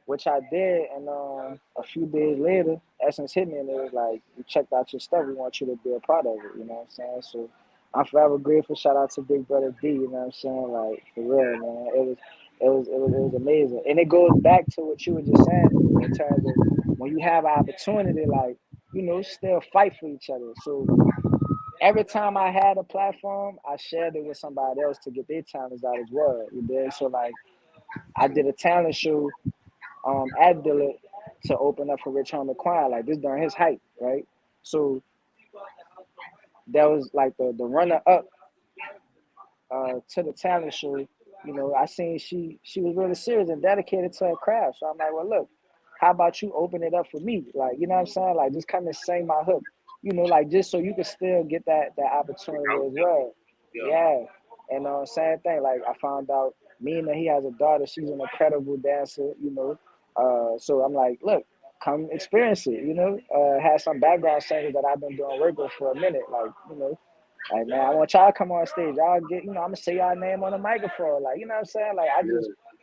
which I did, and a few days later, Essence hit me and it was like, we checked out your stuff, we want you to be a part of it, you know what I'm saying? So I'm forever grateful. Shout out to Big Brother D, you know what I'm saying? Like, for real, man. It was amazing. And it goes back to what you were just saying in terms of when you have an opportunity, like, you know, still fight for each other. So every time I had a platform, I shared it with somebody else to get their talents out as well. You did. So like I did a talent show at Dillard to open up for Rich Homie Quan, like this during his hype, right? So that was like the runner up to the talent show. You know, I seen she was really serious and dedicated to her craft. So I'm like, well, look, how about you open it up for me? Like, you know what I'm saying? Like, just come and sing my hook. You know, like just so you can still get that opportunity as well. Yeah. And same thing. Like I found out, Mina, he has a daughter. She's an incredible dancer. You know, so I'm like, look, come experience it. You know, had some background singers that I've been doing work with for a minute. Like, you know. Like, man, I want y'all to come on stage. Y'all get, you know, I'm gonna say y'all name on the microphone. Like, you know what I'm saying? Like,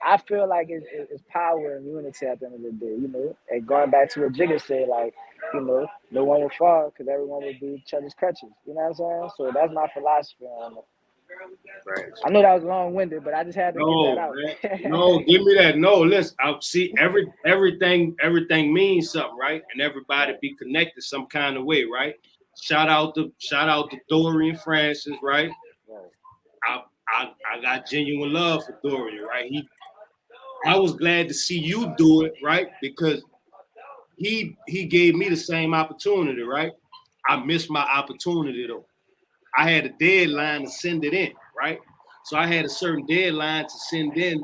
I feel like it's power and unity at the end of the day, you know. And going back to what Jigga said, like, you know, no one will fall because everyone will be each other's crutches. You know what I'm saying? So that's my philosophy on it. Right. I know that was long-winded, but I just had to get that out. No, give me that. No, listen. I see everything means something, right? And everybody be connected some kind of way, right? Shout out to Dorian Francis, right? I got genuine love for Dorian, right? I was glad to see you do it, right? Because he gave me the same opportunity, right? I missed my opportunity though. I had a deadline to send it in, right? So I had a certain deadline to send in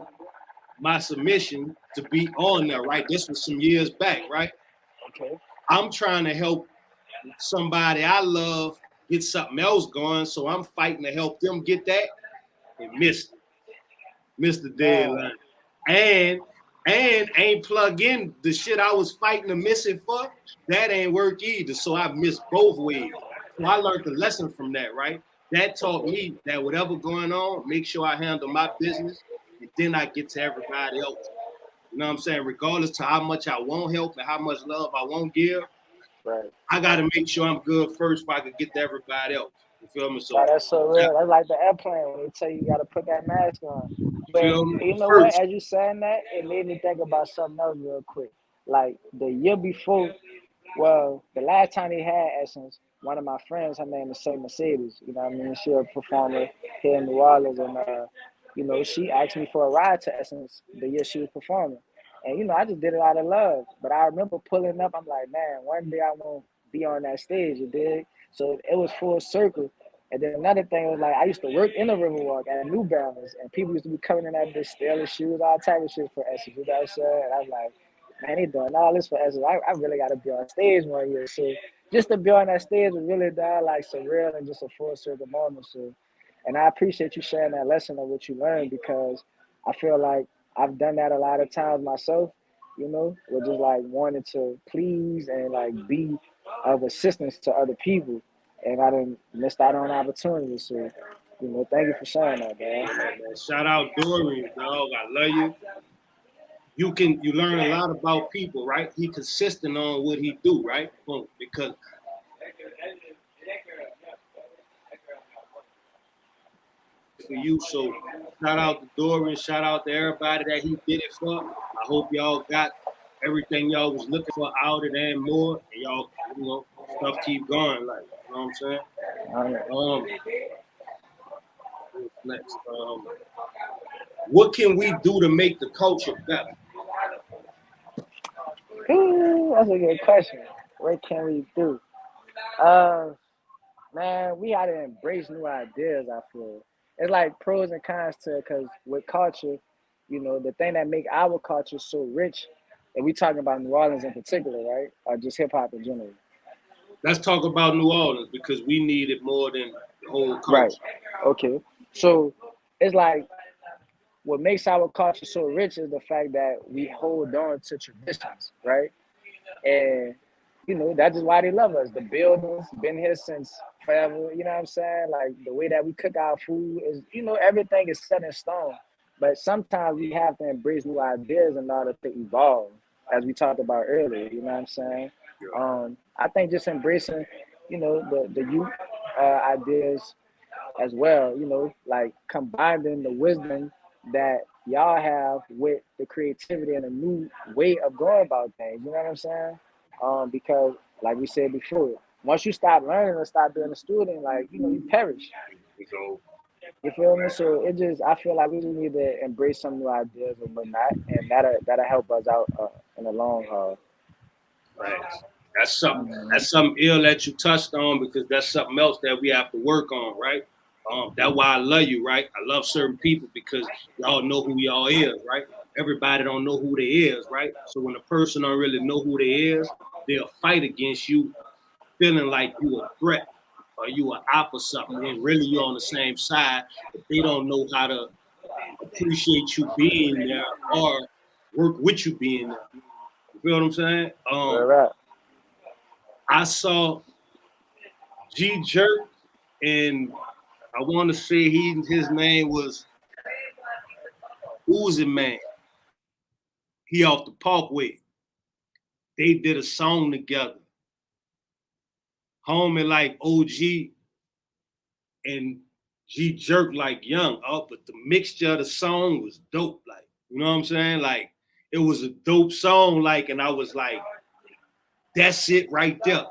my submission to be on there, right? This was some years back, right? Okay. I'm trying to help somebody I love get something else going, so I'm fighting to help them get that and missed the deadline. And ain't plug in the shit I was fighting to miss it for. That ain't work either. So I missed both ways. So I learned the lesson from that, right? That taught me that whatever going on, make sure I handle my business and then I get to everybody else. You know what I'm saying? Regardless to how much I won't help and how much love I won't give, right. I got to make sure I'm good first before I can get to everybody else. You feel me? So that's so real. That's like the airplane when they tell you got to put that mask on. But feel me? you know First. what? As you saying that, it made me think about something else real quick. Like the year before, well, the last time he had Essence, one of my friends, her name is Say Mercedes. You know what I mean? She a performer here in New Orleans, and you know, she asked me for a ride to Essence the year she was performing. And you know, I just did it out of love. But I remember pulling up. I'm like, man, one day I want to be on that stage. You dig? So it was full circle. And then another thing was like I used to work in the Riverwalk at New Balance, and people used to be coming in that bitch stealing shoes, all type of shit for Essence. You know what I'm saying? And I'm like, man, they doing all this for Essence. I really got to be on stage one year. So just to be on that stage was really like surreal and just a full circle moment. So, and I appreciate you sharing that lesson of what you learned because I feel like I've done that a lot of times myself. You know, with just like wanting to please and like be of assistance to other people. And I didn't missed out on opportunities. So, you know, thank you for sharing that, man. Shout out Dorian, dog. I love you. You learn a lot about people, right? He consistent on what he do, right? Boom. Because for you, so shout out to Dorian, shout out to everybody that he did it for. I hope y'all got everything y'all was looking for out of there and more, and y'all, you know, stuff keep going, like, you know what I'm saying? What's next? What can we do to make the culture better? Ooh, that's a good question. What can we do? Man, we gotta embrace new ideas. I feel it's like pros and cons to it because with culture, you know, the thing that make our culture so rich, and we talking about New Orleans in particular, right, or just hip hop in general. Let's talk about New Orleans because we need it more than the whole culture. Right. Okay. So it's like what makes our culture so rich is the fact that we hold on to traditions, right? And you know, that's just why they love us. The buildings been here since forever, you know what I'm saying? Like the way that we cook our food is, you know, everything is set in stone. But sometimes we have to embrace new ideas in order to evolve, as we talked about earlier. You know what I'm saying? I think just embracing, the youth ideas as well. Like combining the wisdom that y'all have with the creativity and a new way of going about things. You know what I'm saying? Because like we said before, once you stop learning or stop being a student, like you perish. You feel me? So I feel like we just need to embrace some new ideas and whatnot, and that'll help us out in the long haul. Right. That's something ill that you touched on, because that's something else that we have to work on, right? That's why I love you, right? I love certain people because y'all know who y'all is, right? Everybody don't know who they is, right? So when a person don't really know who they is, they'll fight against you, feeling like you a threat or you an op or something, and really you're on the same side, but they don't know how to appreciate you being there or work with you being there. You feel what I'm saying? Right. I saw G Jerk, and I want to say his name was Uzi Man. He off the Parkway. They did a song together. Homie like OG and G Jerk like Young. But the mixture of the song was dope. Like, you know what I'm saying? Like, it was a dope song. Like, and I was like, that's it right there.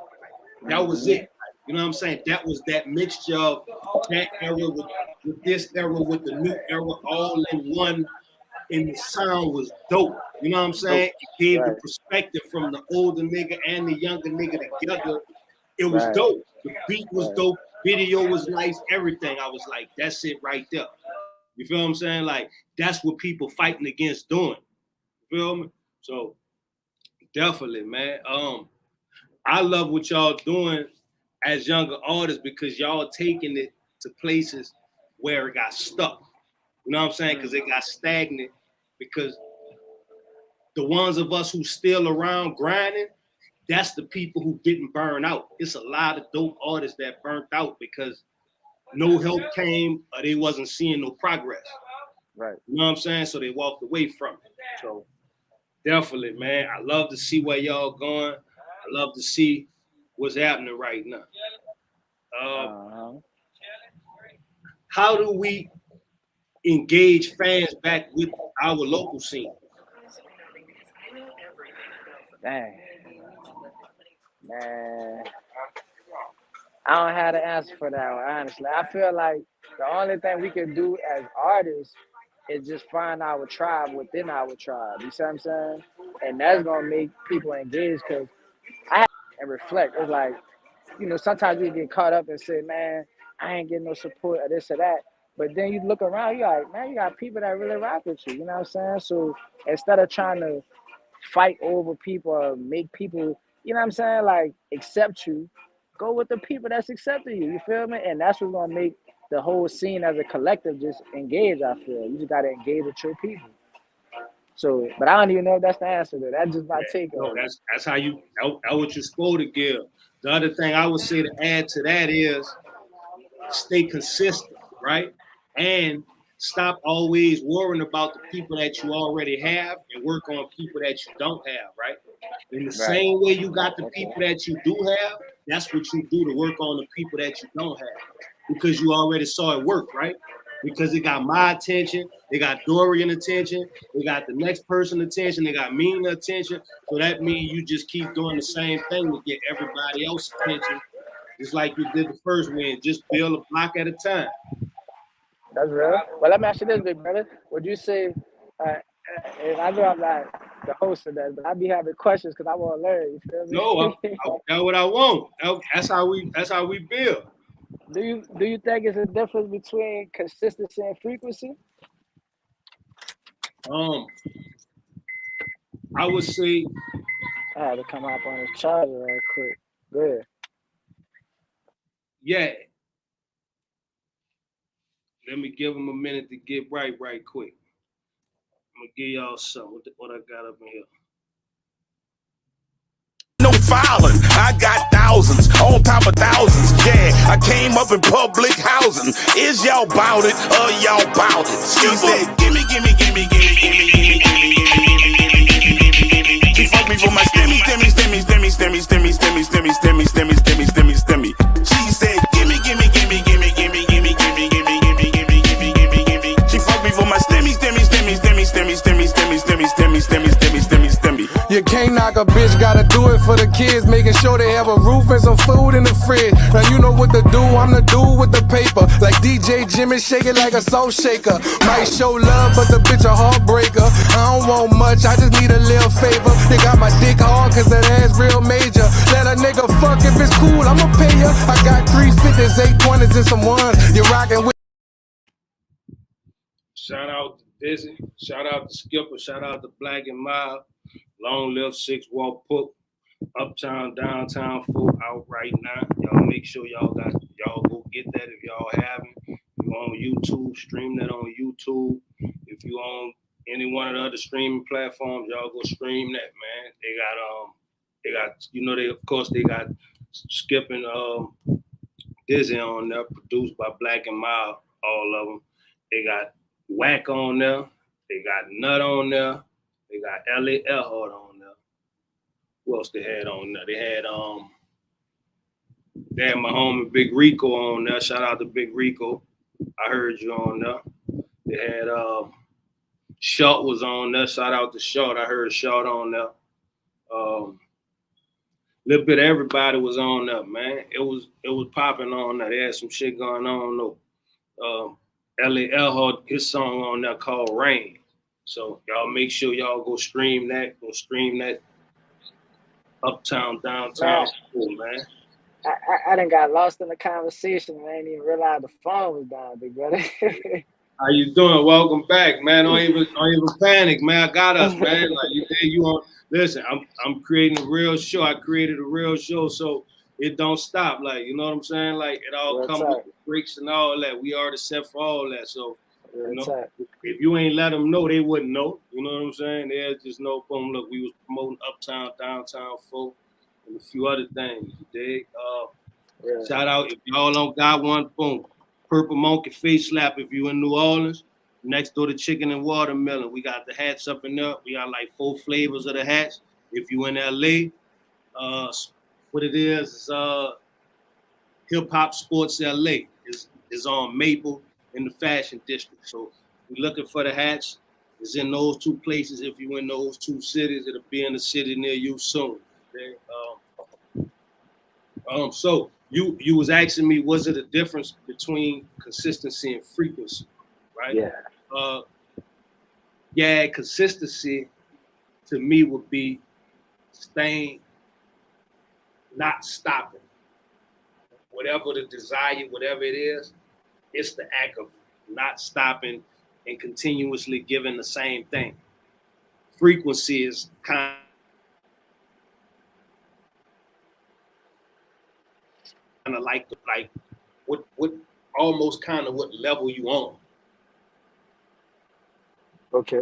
That was it. You know what I'm saying? That was that mixture of that era with this era with the new era all in one, and the sound was dope. You know what I'm saying? It gave the perspective from the older nigga and the younger nigga together. It was dope. The beat was dope. Video was nice. Everything. I was like, that's it right there. You feel what I'm saying? Like, that's what people fighting against doing. You feel me? So definitely, man. I love what y'all doing as younger artists, because y'all taking it to places where it got stuck. You know what I'm saying? Because it got stagnant. Because the ones of us who still around grinding, that's the people who didn't burn out. It's a lot of dope artists that burnt out because no help came or they wasn't seeing no progress. Right. You know what I'm saying? So they walked away from it. So definitely, man, I love to see where y'all going. I love to see what's happening right now. How do we engage fans back with our local scene? Dang. Man, I don't have the answer for that one, honestly. I feel like the only thing we can do as artists is just find our tribe within our tribe. You see what I'm saying? And that's gonna make people engage, because I have to reflect. It's like, sometimes you get caught up and say, man, I ain't getting no support or this or that. But then you look around, you're like, man, you got people that really rock with you. You know what I'm saying? So instead of trying to fight over people or make people, you know what I'm saying, like accept you, go with the people that's accepting you. You feel me? And that's what's gonna make the whole scene as a collective just engage. I feel you just gotta engage with your people. So, but I don't even know if that's the answer to that. That's just my take on it. That's how you. That's what you're supposed to give. The other thing I would say to add to that is stay consistent, right? And stop always worrying about the people that you already have and work on people that you don't have, right? In the same way you got the people that you do have, that's what you do to work on the people that you don't have, because you already saw it work, right? Because it got my attention, they got Dorian attention, they got the next person attention, they got me attention. So that means you just keep doing the same thing to get everybody else's attention, just like you did the first win. Just build a block at a time. That's real. Well, let me ask you this, big brother. Would you say, and I know I'm not the host of that, but I be having questions because I want to learn. You feel me? No, that's what I want. That's how we build. Do you think it's a difference between consistency and frequency? I would say I had to come up on his charger right quick. Good. Yeah. Let me give him a minute to get right quick. I'm gonna give y'all something. What I got up in here. No filing. I got thousands, on top of thousands. Yeah, I came up in public housing. Is y'all bout it or y'all bout it? She said, gimme, gimme, gimme, gimme, gimme, gimme, gimme, gimme, gimme. She fucked me for my stimmy, stimmy, stimmy, stimmy, stimmy, stimmy, stimmy, stimmy, stimmy, stimmy, stimmy, stimmy, stimmy. She said, gimme, gimme, gimme, gimme, gimme, gimme, gimme, gimme, gimme, gimme, gimme, gimme, gimme. She fucked me for my stimmy, stimmy, stimmy, stimmy, stimmy, stimmy, stimmy, stimmy, stimmy, stimmy, stimmy, stimmy, stimmy. You can't knock a bitch, gotta do it for the kids, making sure they have a roof and some food in the fridge. Now you know what to do, I'm the dude with the paper. Like DJ Jimmy, shake it like a soul shaker. Might show love, but the bitch a heartbreaker. I don't want much, I just need a little favor. They got my dick hard, cause that ass real major. Let a nigga fuck if it's cool, I'ma pay ya. I got 350s, 820s, and some ones. You rockin' with. Shout out to Dizzy, shout out to Skipper, shout out to Black and Mild. Long live 6 Walk Pook, Uptown, Downtown, full out right now. Y'all make sure y'all go get that if y'all haven't. If you on YouTube, stream that on YouTube. If you on any one of the other streaming platforms, y'all go stream that, man. They got Skip and Dizzy on there, produced by Black and Mild, all of them. They got Whack on there. They got Nut on there. They got AllayEarhart on there. Who else they had on there? They had my homie Big Rico on there. Shout out to Big Rico. I heard you on there. They had Short was on there. Shout out to Short. I heard Short on there. Little bit of everybody was on there, man. It was popping on there. They had some shit going on though. AllayEarhart, his song on there called Rain. So y'all make sure y'all go stream that. Uptown, Downtown, cool, man. I done got lost in the conversation. I didn't even realize the phone was down, big brother. How you doing? Welcome back, man. Don't even panic, man. I got us, man. Like you on. Listen, I'm creating a real show. I created a real show, so it don't stop. Like, you know what I'm saying? Like, it all comes with the breaks and all that. We already set for all that. So, you know, if you ain't let them know, they wouldn't know. You know what I'm saying? They'll just know, boom, look, we was promoting Uptown, Downtown, folk, and a few other things. You dig? Shout out, if y'all don't got one, boom. Purple Monkey Face Slap if you in New Orleans. Next door to Chicken and Watermelon. We got the hats up in there. We got like 4 flavors of the hats. If you in LA, what it is HipHop Sports LA is on Maple in the Fashion District. So we're looking for the hats. It's in those 2 places. If you in those 2 cities, it'll be in the city near you soon. Okay? So you was asking me, was it a difference between consistency and frequency, right? Yeah. Yeah, consistency to me would be staying, not stopping. Whatever the desire, whatever it is, it's the act of not stopping and continuously giving the same thing. Frequency is kind of like what almost kind of what level you on. Okay.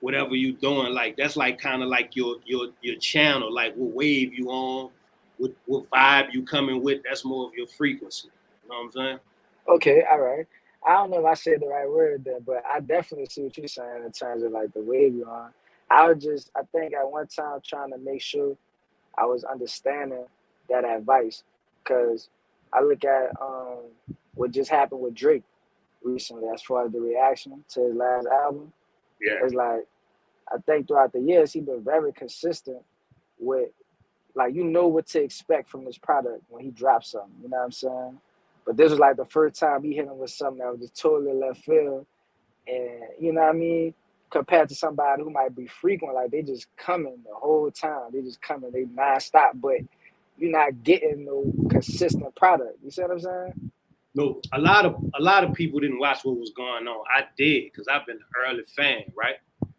Whatever you doing, like that's like kind of like your channel, like what wave you on, what vibe you coming with. That's more of your frequency. You know what I'm saying? Okay, all right. I don't know if I said the right word there, but I definitely see what you're saying in terms of like the wave you're on. I think at one time trying to make sure I was understanding that advice, because I look at what just happened with Drake recently as far as the reaction to his last album. Yeah. It's like, I think throughout the years, he's been very consistent with, like, you know what to expect from this product when he drops something, you know what I'm saying? But this was like the first time he hit him with something that was just totally left field. And, you know what I mean? Compared to somebody who might be frequent, like they just coming the whole time. They just coming, they nonstop, but you're not getting no consistent product. You see what I'm saying? No, a lot of people didn't watch what was going on. I did, because I've been an early fan, right?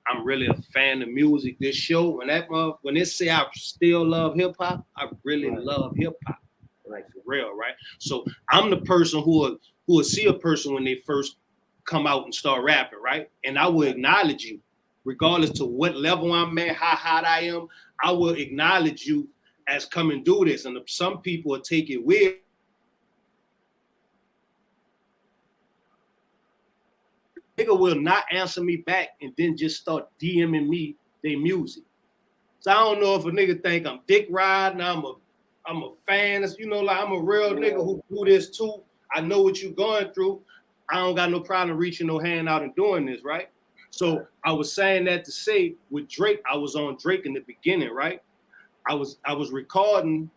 I'm really a fan of music. This show, when they say I still love hip hop, I really love hip hop, like for real, right? So I'm the person who will see a person when they first come out and start rapping, right? And I will acknowledge you, regardless to what level I'm at, how hot I am. I will acknowledge you as come and do this. And some people will take it weird. Nigga will not answer me back and then just start DMing me their music. So I don't know if a nigga think I'm dick riding, I'm a fan, you know, like I'm a real nigga who do this too. I know what you going through. I don't got no problem reaching no hand out and doing this, right? So I was saying that to say with Drake, I was on Drake in the beginning, right? I was recording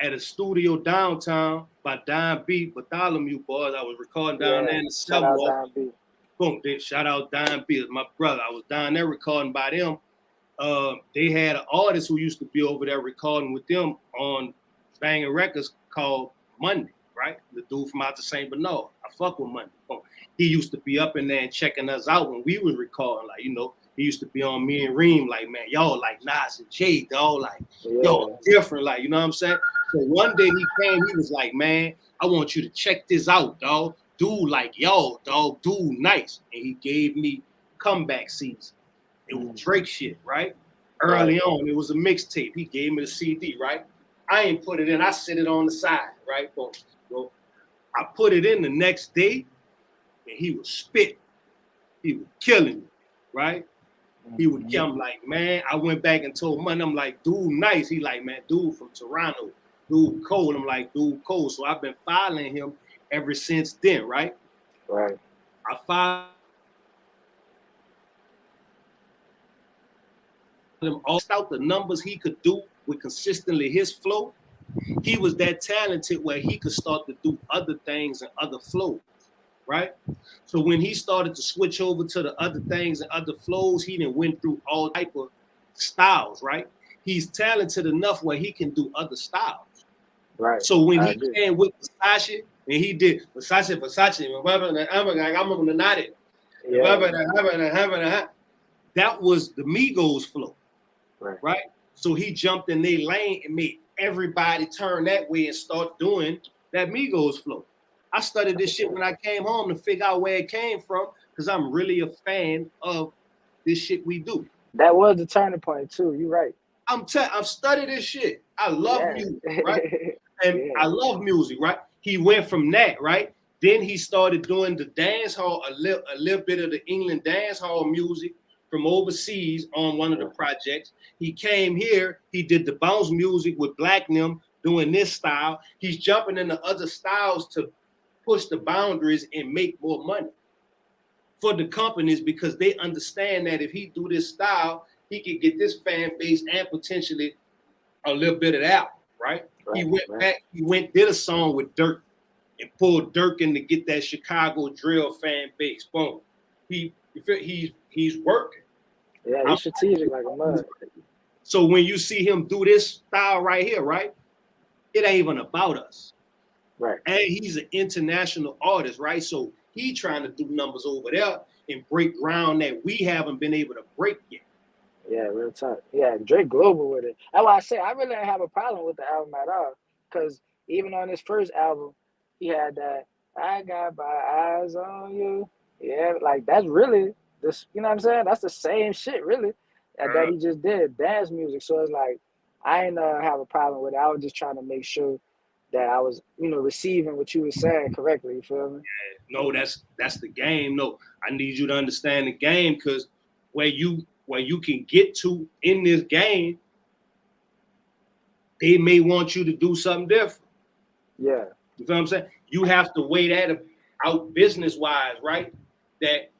at a studio downtown by Don B, Bartholomew boys. I was recording down there in the South. Boom, shout out Don B, my brother. I was down there recording by them. They had an artist who used to be over there recording with them on Banging Records called Monday, right? The dude from out to St. Bernard. I fuck with Monday. He used to be up in there and checking us out when we was recording. Like, you know, he used to be on me and Reem, like, man, y'all like Nas and Jay, dog, like, yo, different, like, you know what I'm saying? So one day he came, he was like, man, I want you to check this out, dog. Dude, like, yo, dog, dude, nice. And he gave me Comeback Season. It was Drake shit, right? Early on, it was a mixtape. He gave me the CD, right? I ain't put it in. I set it on the side, right? Well, I put it in the next day, and he was spit. He was killing me, right? He would kill him like, man, I went back and told Money, I'm like, dude, nice. He like, man, dude from Toronto, dude cold. I'm like, dude cold. So I've been following him ever since then, right? Right. I followed him all out the numbers he could do with consistently his flow. He was that talented where he could start to do other things and other flows, right? So when he started to switch over to the other things and other flows, he done went through all type of styles, right? He's talented enough where he can do other styles. Right. So when he came with Versace, and he did Versace, that was the Migos flow, right? So he jumped in their lane and made everybody turn that way and start doing that Migos flow. I studied this shit when I came home to figure out where it came from because I'm really a fan of this shit we do. That was the turning point too. You're right. I've studied this shit. I love music, right? And I love music, right? He went from that, right? Then he started doing the dance hall, a little bit of the England dance hall music from overseas on one of the projects. He came here, he did the bounce music with Black Nim doing this style. He's jumping into other styles to push the boundaries and make more money for the companies because they understand that if he do this style, he can get this fan base and potentially a little bit of that, right? He went back, did a song with Dirk and pulled Dirk in to get that Chicago drill fan base. Boom. He's working. Yeah, he's strategic like a mud. So when you see him do this style right here, right? It ain't even about us. Right. And he's an international artist, right? So he trying to do numbers over there and break ground that we haven't been able to break yet. Yeah, real talk. Yeah, Drake global with it. That's why I say I really didn't have a problem with the album at all. Because even on his first album, he had that I got my eyes on you. Yeah, like that's really this, you know what I'm saying? That's the same shit, really, that he just did, dance music. So it's like I ain't have a problem with it. I was just trying to make sure that I was, receiving what you were saying correctly. You feel me? Yeah, no, that's the game. No, I need you to understand the game because where you can get to in this game, they may want you to do something different. Yeah. You feel what I'm saying? You have to weigh that out business-wise, right? That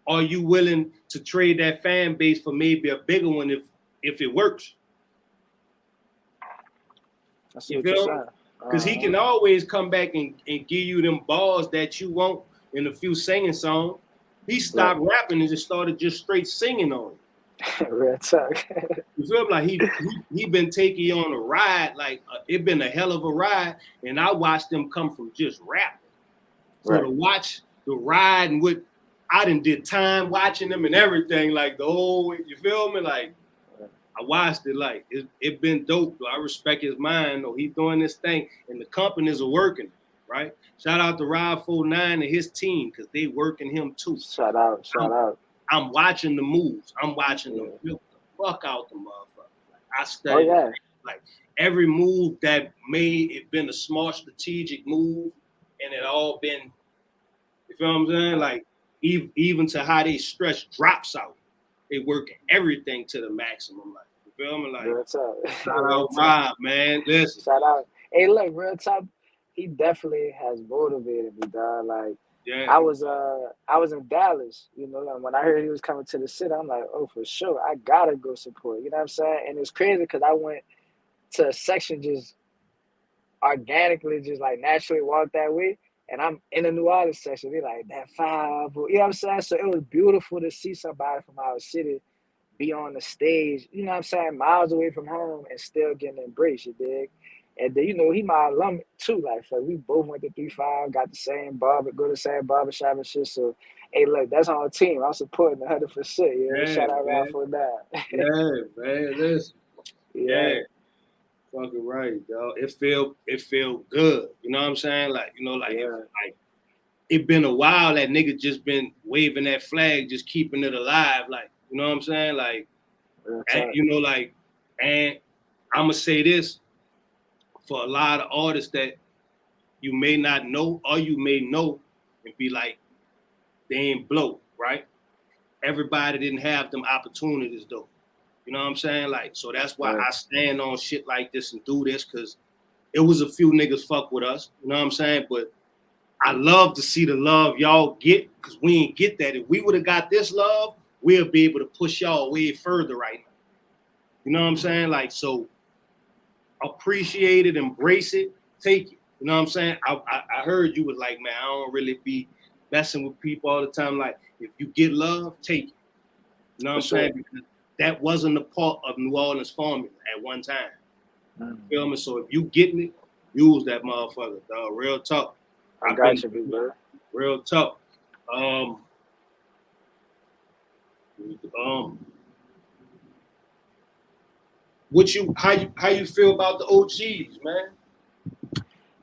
are you willing to trade that fan base for maybe a bigger one if it works? You feel me? Because he can always come back and give you them balls that you want in a few singing songs. He stopped rapping and just started just straight singing on it. Real talk. You feel me? Like he been taking you on a ride, like it been a hell of a ride, and I watched them come from just rapping. So to watch the ride and what I done did time watching them and everything, like the whole, you feel me? Like I watched it, like it been dope. I respect his mind, though. He's doing this thing, and the companies are working, right? Shout out to Rod 49 and his team because they working him too. Shout out. I'm watching the moves. I'm watching them build the fuck out the motherfucker. I study. Like every move that made it been a smart strategic move, and it all been, you feel what I'm saying? Like even to how they stretch drops out, they working everything to the maximum. Like, you feel me? Like, real talk. shout out Rob, man. Listen. Shout out. Hey, look, real talk. He definitely has motivated me, dog. Like, Yeah. I was in Dallas, you know, and when I heard he was coming to the city, I'm like, oh, for sure, I gotta go support. You know what I'm saying? And it's crazy because I went to a section just organically, just like naturally walked that way, and I'm in the New Orleans section. They like that 5, you know what I'm saying? So it was beautiful to see somebody from our city be on the stage, you know what I'm saying, miles away from home and still getting embraced, you dig? And then, you know, he my alum too. Like, so we both went to 3-5, got the same barber, go to the same barbershop and shit. So, hey, look, that's our team. I'm supporting 100%. You know, shout out Ralph for that. Yeah, man, listen. Yeah. Fucking right, dog. It feel good. You know what I'm saying? Like, you know, like, like it been a while that nigga just been waving that flag, just keeping it alive. Like, you know what I'm saying? Like, and, you know, like, and I'm gonna say this for a lot of artists that you may not know or you may know and be like, they ain't blow, right? Everybody didn't have them opportunities though. You know what I'm saying? Like, so that's why I stand on shit like this and do this, because it was a few niggas fuck with us. You know what I'm saying? But I love to see the love y'all get, because we ain't get that. If we would have got this love, we'll be able to push y'all way further right now. You know what I'm saying? Like, so appreciate it, embrace it, take it. You know what I'm saying? I heard you was like, man, I don't really be messing with people all the time. Like, if you get love, take it. You know what I'm saying? Because that wasn't a part of New Orleans formula at one time. You feel me? So if you getting it, use that motherfucker, dog. Real talk. I got you, big bro. Real talk. How you feel about the OGs, man?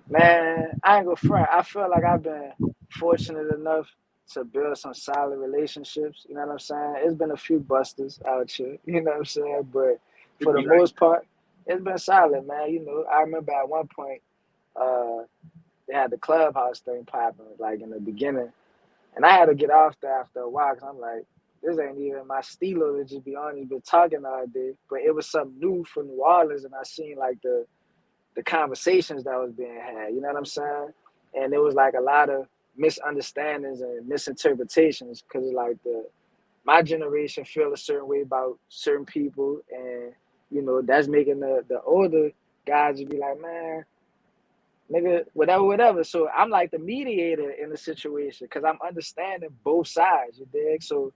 Man, I ain't gonna front. I feel like I've been fortunate enough to build some solid relationships. You know what I'm saying? It's been a few busters out here. You know what I'm saying? But for the most part, it's been solid, man. You know, I remember at one point, they had the clubhouse thing popping, like in the beginning, and I had to get off there after a while because I'm like, this ain't even my stilo to just be honest, been talking all day. But it was something new for New Orleans, and I seen like the conversations that was being had, you know what I'm saying? And it was like a lot of misunderstandings and misinterpretations because like my generation feel a certain way about certain people, and you know that's making the older guys just be like, man, nigga, whatever. So I'm like the mediator in the situation because I'm understanding both sides, you dig? So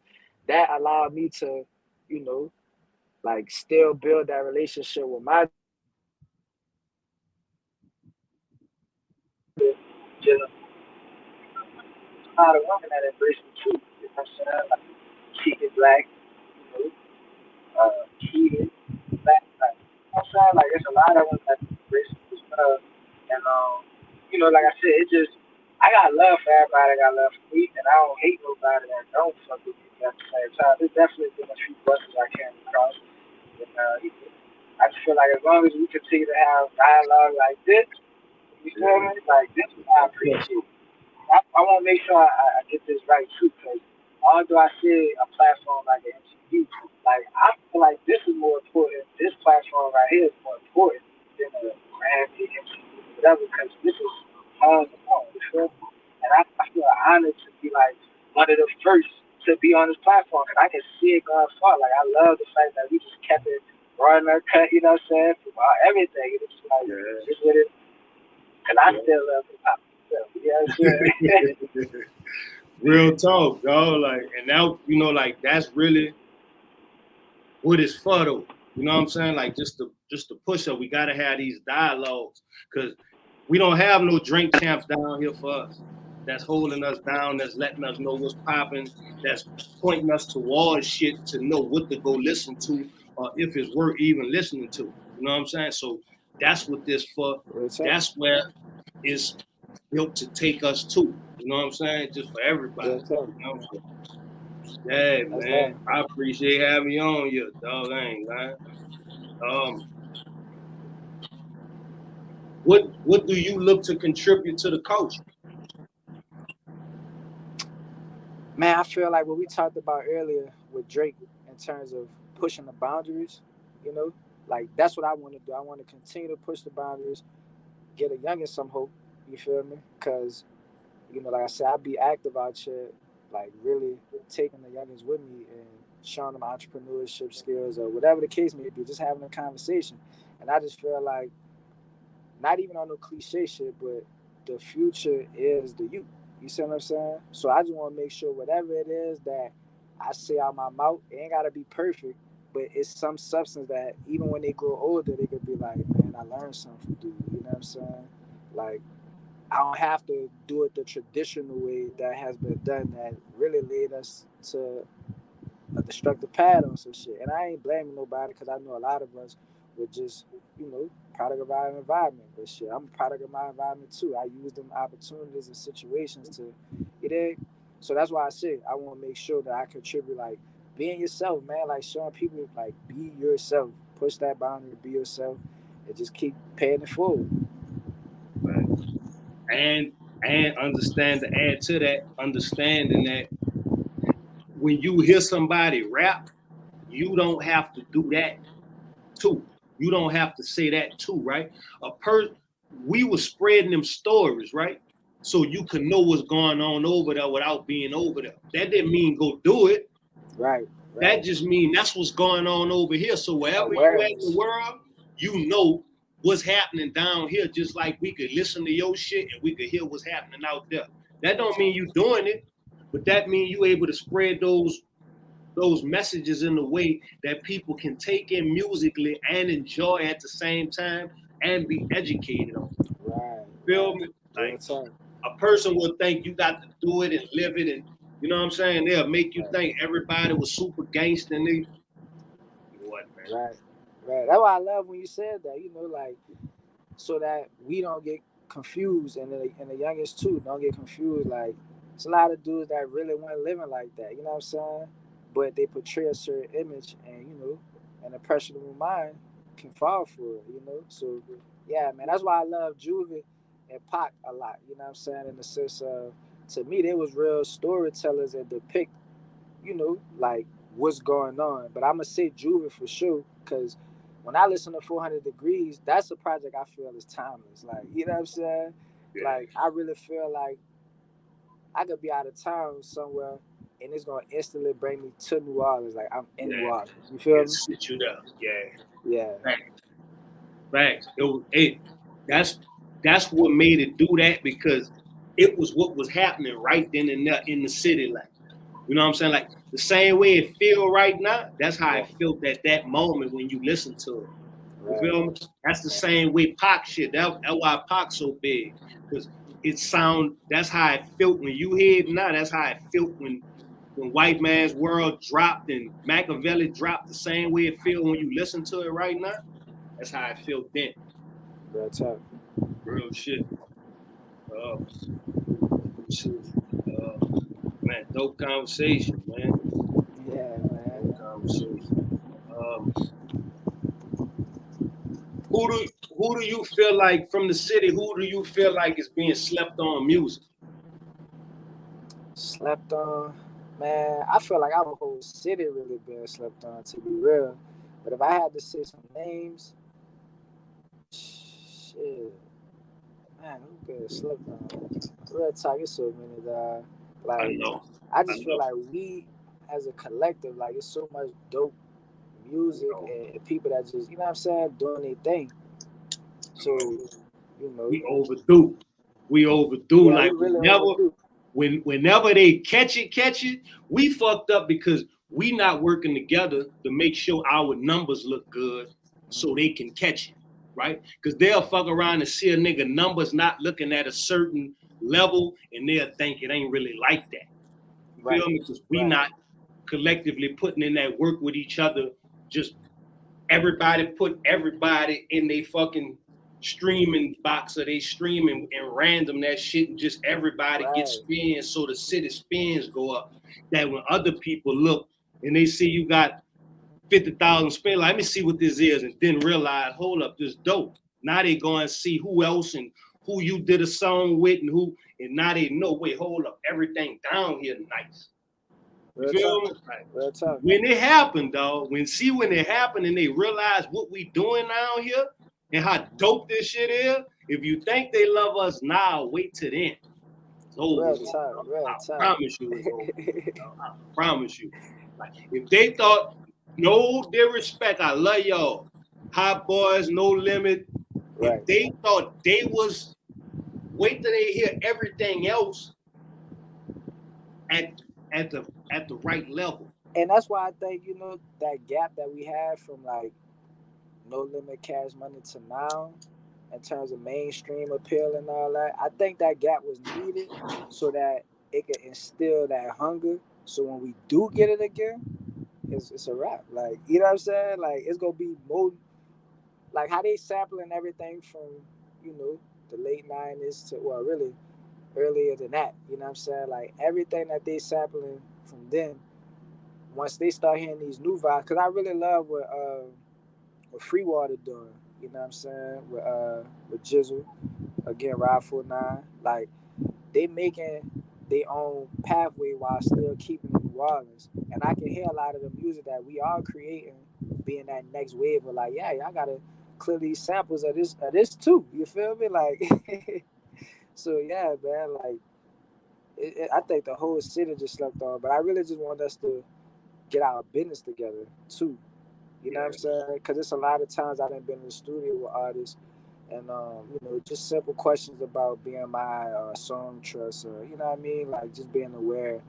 that allowed me to, you know, like still build that relationship with my a lot of women that embrace me too. You know what I'm saying? Like cheated black, you know, cheated black. Like, you know what I'm saying? Like there's a lot of women that embrace me as well. And you know, like I said, it just I got love for everybody. I got love for me, and I don't hate nobody that don't fuck with me at the same time. There's definitely been a few buses I came across. And I just feel like as long as we continue to have dialogue like this, you feel me? Like this is what I appreciate. I want to make sure I get this right too, because although I see a platform like the MTV, like I feel like this is more important. This platform right here is more important than a Grammy, MTV, whatever, because this is home to home. You feel me? And I feel honored to be like one of the first to be on this platform, because I can see it going far. Like I love the fact that we just kept it raw and uncut. You know what I'm saying? Throughout everything, it's like just with it, because I still love hip hop. Real talk, dog. Like, and now you know, like that's really what it's for, though. You know what I'm saying? Like, just to push up, we gotta have these dialogues, because we don't have no drink champs down here for us. That's holding us down. That's letting us know what's popping. That's pointing us towards shit to know what to go listen to, or if it's worth even listening to. You know what I'm saying? So that's what this for. That's where it's built to take us to. You know what I'm saying? Just for everybody. You know? Yeah, man. I appreciate having you on here, dog. Man. what do you look to contribute to the culture? Man, I feel like what we talked about earlier with Drake in terms of pushing the boundaries, you know, like that's what I want to do. I want to continue to push the boundaries, get a youngin some hope. You feel me? Because, you know, like I said, I be active out here, like really taking the youngins with me and showing them entrepreneurship skills or whatever the case may be, just having a conversation. And I just feel like, not even on no cliche shit, but the future is the youth. You see what I'm saying? So I just want to make sure whatever it is that I say out my mouth, it ain't gotta be perfect, but it's some substance that even when they grow older, they could be like, man, I learned something from dude. You know what I'm saying? Like, I don't have to do it the traditional way that has been done that really led us to a destructive path on some shit. And I ain't blaming nobody because I know a lot of us were just, you know, product of our environment. But shit, I'm a product of my environment too. I use them opportunities and situations to get in. So that's why I say I want to make sure that I contribute, like being yourself, man. Like showing people, like be yourself, push that boundary, be yourself, and just keep paying it forward. And understand, to add to that, understanding that when you hear somebody rap, you don't have to do that too. You don't have to say that too, right? We were spreading them stories, right? So you could know what's going on over there without being over there. That didn't mean go do it. Right. That just means that's what's going on over here. So wherever you're at in the world, you know what's happening down here, just like we could listen to your shit and we could hear what's happening out there. That don't mean you doing it, but that means you able to spread those messages in a way that people can take in musically and enjoy at the same time and be educated on. Right. Feel me? Like a person will think you got to do it and live it, and you know what I'm saying? They'll make you think everybody was super gangster and they what, man? Right. That's why I love when you said that, you know, like so that we don't get confused and the youngest too don't get confused. Like it's a lot of dudes that really weren't living like that, you know what I'm saying? But they portray a certain image and, you know, an impressionable mind can fall for it, you know? So yeah, man, that's why I love Juvie and Pac a lot, you know what I'm saying? In the sense of, to me, they was real storytellers and depict, you know, like what's going on. But I'm gonna say Juvie for sure, because when I listen to 400 Degrees, that's a project I feel is timeless. Like, you know what I'm saying? Yeah. Like, I really feel like I could be out of town somewhere and it's gonna instantly bring me to New Orleans. Like, I'm in New Orleans. You feel me? Sit you down. Yeah. Facts. That's what made it do that, because it was what was happening right then and there in the city. Like, you know what I'm saying? Like the same way it feel right now, that's how it felt at that moment when you listen to it. You feel me? That's the same way Pac shit. That's why Pac's so big. Because that's how it felt when you hear it now. That's how it felt when White Man's World dropped and Machiavelli dropped, the same way it feel when you listen to it right now. That's how it felt then. Real tough. Real shit. Man, dope conversation, man. Yeah, man. Dope conversation. Who do you feel like from the city? Who do you feel like is being slept on music? Slept on, man. I feel like our whole city really being slept on, to be real. But if I had to say some names, shit, man, who being slept on? Real talk, it's so many that like. I know. I just feel like we, as a collective, like it's so much dope music and people that just, you know what I'm saying, doing their thing. So, you know, we overdue. Yeah, like we really whenever they catch it, we fucked up because we not working together to make sure our numbers look good so they can catch it, right? Because they'll fuck around and see a nigga numbers not looking at a certain level and they'll think it ain't really like that. You feel me? Because we not collectively putting in that work with each other. Just everybody put everybody in their fucking streaming box, or they streaming and random that shit, and just everybody gets spins, so the city spins go up. That when other people look and they see you got 50,000 spins, like, let me see what this is, and then realize, hold up, this dope. Now they go and see who else and who you did a song with and who, and now they know, wait, hold up, everything down here nice. You feel me? Real tough. When it happened, dog, when it happened and they realize what we doing down here and how dope this shit is, if you think they love us now, wait till then. It's over. I promise you it's over. I promise you. Like, if they thought, no disrespect, I love y'all, Hot Boys, No Limit. If they thought they was, wait till they hear everything else at the right level. And that's why I think, you know, that gap that we had from like No Limit, Cash Money to now, in terms of mainstream appeal and all that, I think that gap was needed so that it could instill that hunger. So when we do get it again, it's a wrap. Like, you know what I'm saying? Like, it's gonna be more like how they sampling everything from, you know, the late 90s to, well, really earlier than that. You know what I'm saying? Like, everything that they sampling from then, once they start hearing these new vibes, because I really love what Free Water doing. You know what I'm saying? With Jizzle, again, Ride 49. Like, they making their own pathway while still keeping it New Orleans. And I can hear a lot of the music that we are creating being that next wave of like, yeah, y'all gotta clear these samples of this too. You feel me? Like, so yeah, man. Like, I think the whole city just slept on. But I really just want us to get our business together too. You know what I'm saying? Because it's a lot of times I done been in the studio with artists, and you know, just simple questions about BMI or song trust, or you know what I mean, like just being aware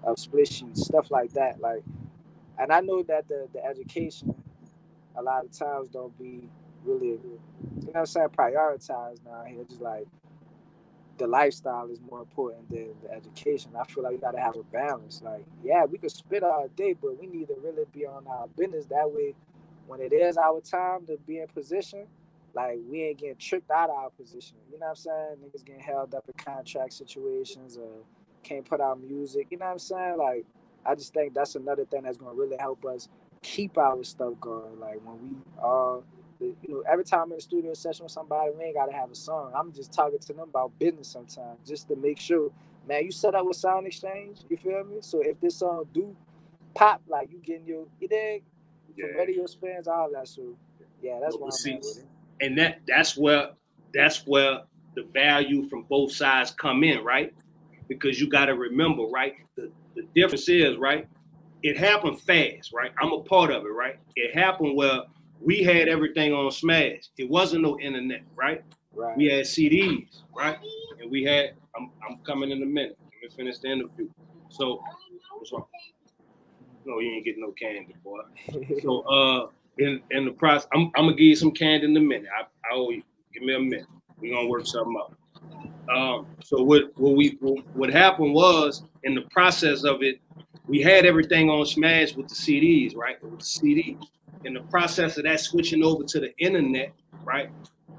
of split sheets, stuff like that. Like, and I know that the education a lot of times don't be really, you know what I'm saying, prioritized now here. Just like the lifestyle is more important than the education. I feel like we gotta have a balance. Like, yeah, we could spit all day, but we need to really be on our business. That way, when it is our time to be in position, like, we ain't getting tricked out of our position. You know what I'm saying? Niggas getting held up in contract situations or can't put out music. You know what I'm saying? Like, I just think that's another thing that's gonna really help us keep our stuff going. Like, when we are, you know, every time I'm in a studio session with somebody, we ain't gotta have a song. I'm just talking to them about business sometimes, just to make sure, man, you set up with Sound Exchange, you feel me? So if this song do pop, like, you getting your, you dig? From radio spins, all that. So yeah, that's what I'm at with it. And that's where the value from both sides come in, right? Because you got to remember, right? The difference is, right? It happened fast, right? I'm a part of it, right? It happened where we had everything on Smash. It wasn't no internet, right? Right. We had CDs, right? And we had, I'm coming in a minute. Let me finish the interview. So, what's wrong? No, you ain't getting no candy, boy. So, in the process, I'm gonna give you some candy in a minute. I owe you. Give me a minute. We're gonna work something out. So what happened was, in the process of it, we had everything on Smash with the CDs, right? With the CD. In the process of that switching over to the internet, right?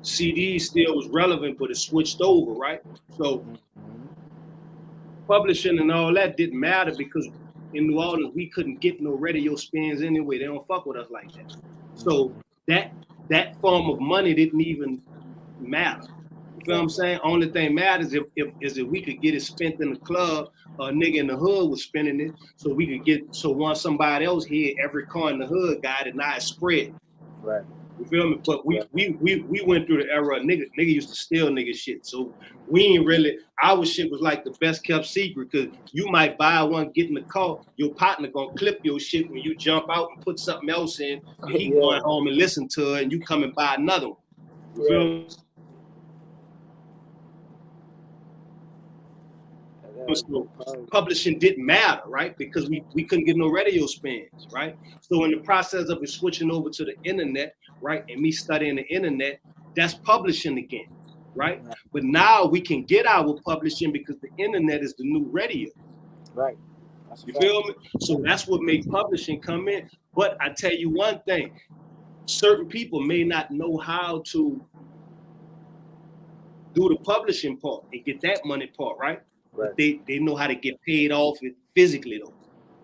CD still was relevant, but it switched over, right? So publishing and all that didn't matter because in New Orleans, we couldn't get no radio spins anyway. They don't fuck with us like that. So that form of money didn't even matter. You feel what I'm saying? Only thing matters if we could get it spent in the club, a nigga in the hood was spending it, so we could get, so once somebody else hit, every car in the hood got it, now it's spread. Right. You feel me? But we went through the era of nigga used to steal nigga shit. So we ain't really, our shit was like the best kept secret, because you might buy one, get in the car, your partner gonna clip your shit when you jump out and put something else in, and he going home and listen to it, and you come and buy another one. You feel me? So publishing didn't matter, right? Because we couldn't get no radio spins, right? So in the process of it switching over to the internet, right, and me studying the internet, that's publishing again, right? But now we can get our publishing because the internet is the new radio. Right. You feel me? So that's what makes publishing come in. But I tell you one thing, certain people may not know how to do the publishing part and get that money part, right? Right. They know how to get paid off it physically though.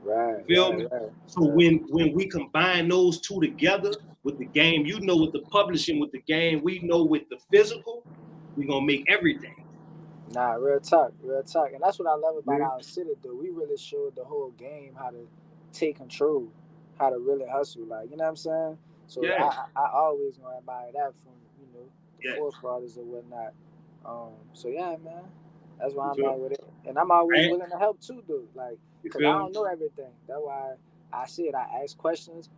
Right. You feel me? Right. So when we combine those two together, with the game, you know, with the publishing, with the game, we know with the physical, we're gonna make everything. Nah, real talk, and that's what I love about our city, though. We really showed the whole game how to take control, how to really hustle, like, you know what I'm saying. So I always gonna admire that from, you know, the forefathers or whatnot. So yeah, man, that's why I'm like with it, and I'm always willing to help too, though. Like, cause I don't know everything. That's why I said I ask questions,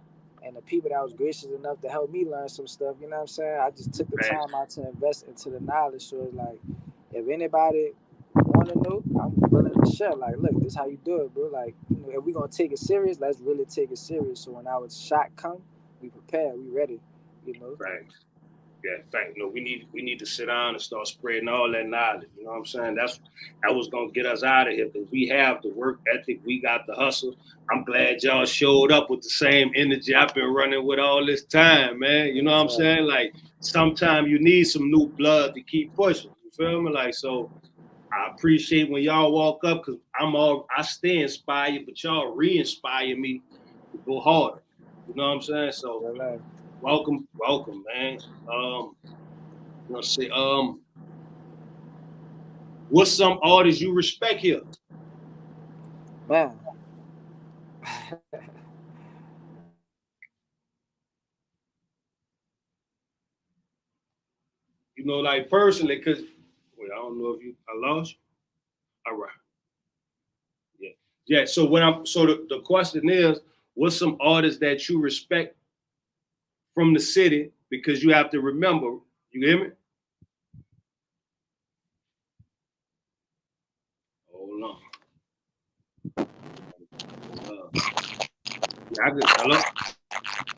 and the people that was gracious enough to help me learn some stuff, you know what I'm saying. I just took the time out to invest into the knowledge. So it's like, if anybody want to know, I'm willing to share. Like, look, this is how you do it, bro. Like, you know, if we gonna take it serious, let's really take it serious. So when our shot come, we prepared, we ready. You know. Right. Yeah, in fact, you know, we need to sit down and start spreading all that knowledge. You know what I'm saying? That was gonna get us out of here, because we have the work ethic, we got the hustle. I'm glad y'all showed up with the same energy I've been running with all this time, man. You know what I'm saying? Like, sometimes you need some new blood to keep pushing. You feel me? Like, so I appreciate when y'all walk up, because I stay inspired, but y'all re-inspire me to go harder. You know what I'm saying? So welcome, man. Let's see. What's some artists you respect here? Man. You know, like personally, because I don't know if I lost you. All right. Yeah. So the question is, what's some artists that you respect from the city? Because you have to remember, you hear me? Hold on. Hello?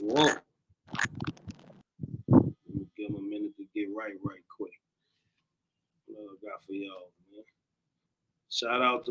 Whoa. Let me give him a minute to get right quick. What I got for y'all, man? Shout out to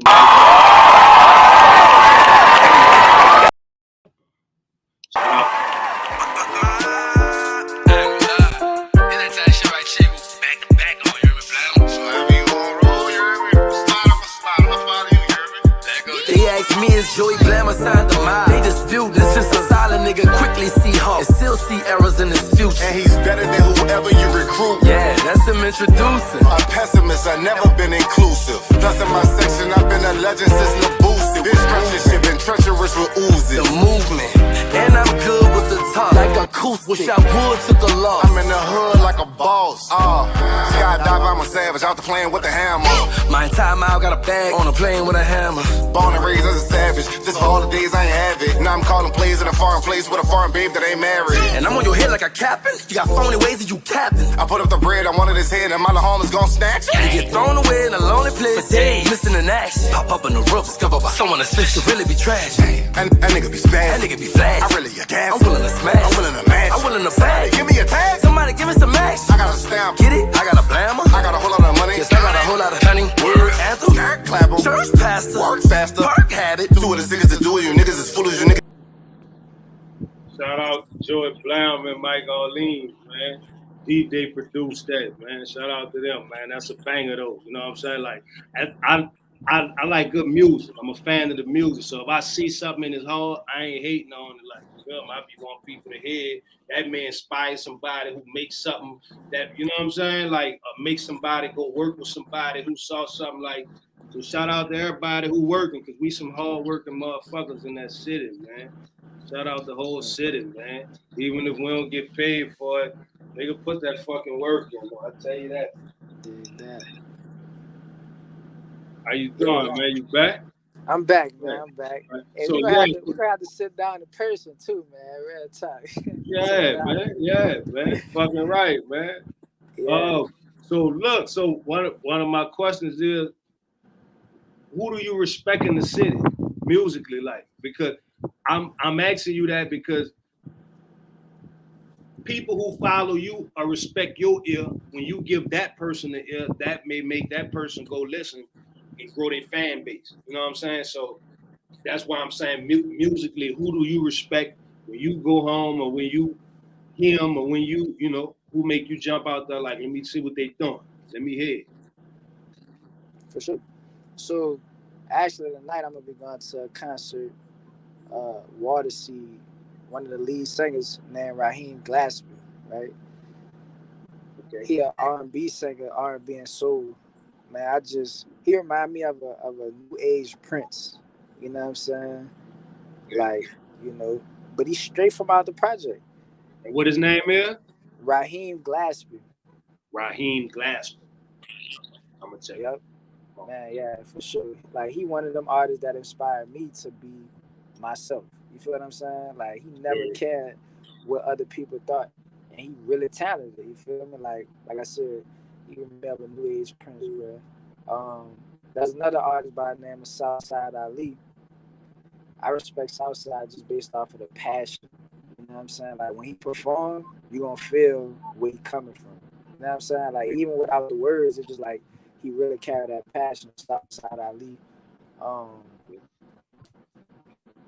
Joey Blam assigned the mind. They dispute this is a solid nigga, quickly see hope and still see errors in his future. And he's better than whoever you recruit. Yeah, that's him introducing. A pessimist, I never been inclusive. Plus in my section, I've been a legend since Labusi. This friendship been treacherous with oozes. The movement, and I'm good with the talk, like acoustic. Wish I would took a loss. I'm in the hood like a boss. Skydive, I'm a savage, out the plane with the hammer. My entire mile got a bag on a plane with a hammer. Born and raised as a savage, just for all the days I ain't have it. Now I'm calling plays in a foreign place with a foreign babe that ain't married. And I'm on your head like a captain. You got phony ways that you capping. I put up the bread, I wanted his head, and my home is gon' snatch it. You get thrown away in a lonely place for days, missing in action. Pop up in the roof, discovered by someone that's fit to really be trash. And that nigga be spaz. That nigga be flash. I really a gas. I'm willing to smash. I'm willing to match. I'm willing to bag. Give me a tag. Somebody give me some max. I got a stamp. Get it? I got a blammer. I got a whole lot of money. Yes, I got a whole lot of honey. Word anthem. Clap 'em. Church pastor. Work faster. Park habit. Two of the niggas that do it. You niggas as full as you niggas. Shout out to Joey Blam and Mike Arlene, man. They produced that, man. Shout out to them, man. That's a banger though. You know what I'm saying? Like, I like good music. I'm a fan of the music. So if I see something in his heart, I ain't hating on it. Like, you know, I be wanting people to hear that man inspire somebody who makes something that, you know what I'm saying? Like, make somebody go work with somebody who saw something like. So shout out to everybody who working, because we some hard working motherfuckers in that city, man. Shout out the whole city, man. Even if we don't get paid for it, nigga, put that fucking work in. I tell you that. Did that. How you doing, man? You back? I'm back, man. I'm back. Right. And So, we're gonna have to sit down in person too, man. Real talk. Yeah, man. Yeah, man. Fucking right, man. Yeah. So look, so one of my questions is, who do you respect in the city musically, like? Because I'm asking you that because people who follow you or respect your ear, when you give that person the ear, that may make that person go listen and grow their fan base. You know what I'm saying? So that's why I'm saying musically, who do you respect when you go home, or when you hear them, or when you know, who make you jump out there like, let me see what they doing. Let me hear it. For sure. So actually tonight I'm gonna be going to a concert, Waterseed, one of the lead singers named Raheem Glassby, right? Okay. He an R&B singer, R&B and soul. Man, he remind me of a new age Prince. You know what I'm saying? Like, but he's straight from out the project. And what his name is? Raheem Glassby. Raheem Glassby. I'm gonna check. Yep. Man, yeah, for sure. Like, he one of them artists that inspired me to be myself. You feel what I'm saying? Like, he never cared what other people thought, and he really talented. You feel me? Like I said, he remember New Age Prince, bro. There's another artist by the name of Southside Ali. I respect Southside just based off of the passion. You know what I'm saying? Like, when he perform, you gonna feel where he coming from. You know what I'm saying? Like, even without the words, it's just like he really carried that passion. Southside Ali.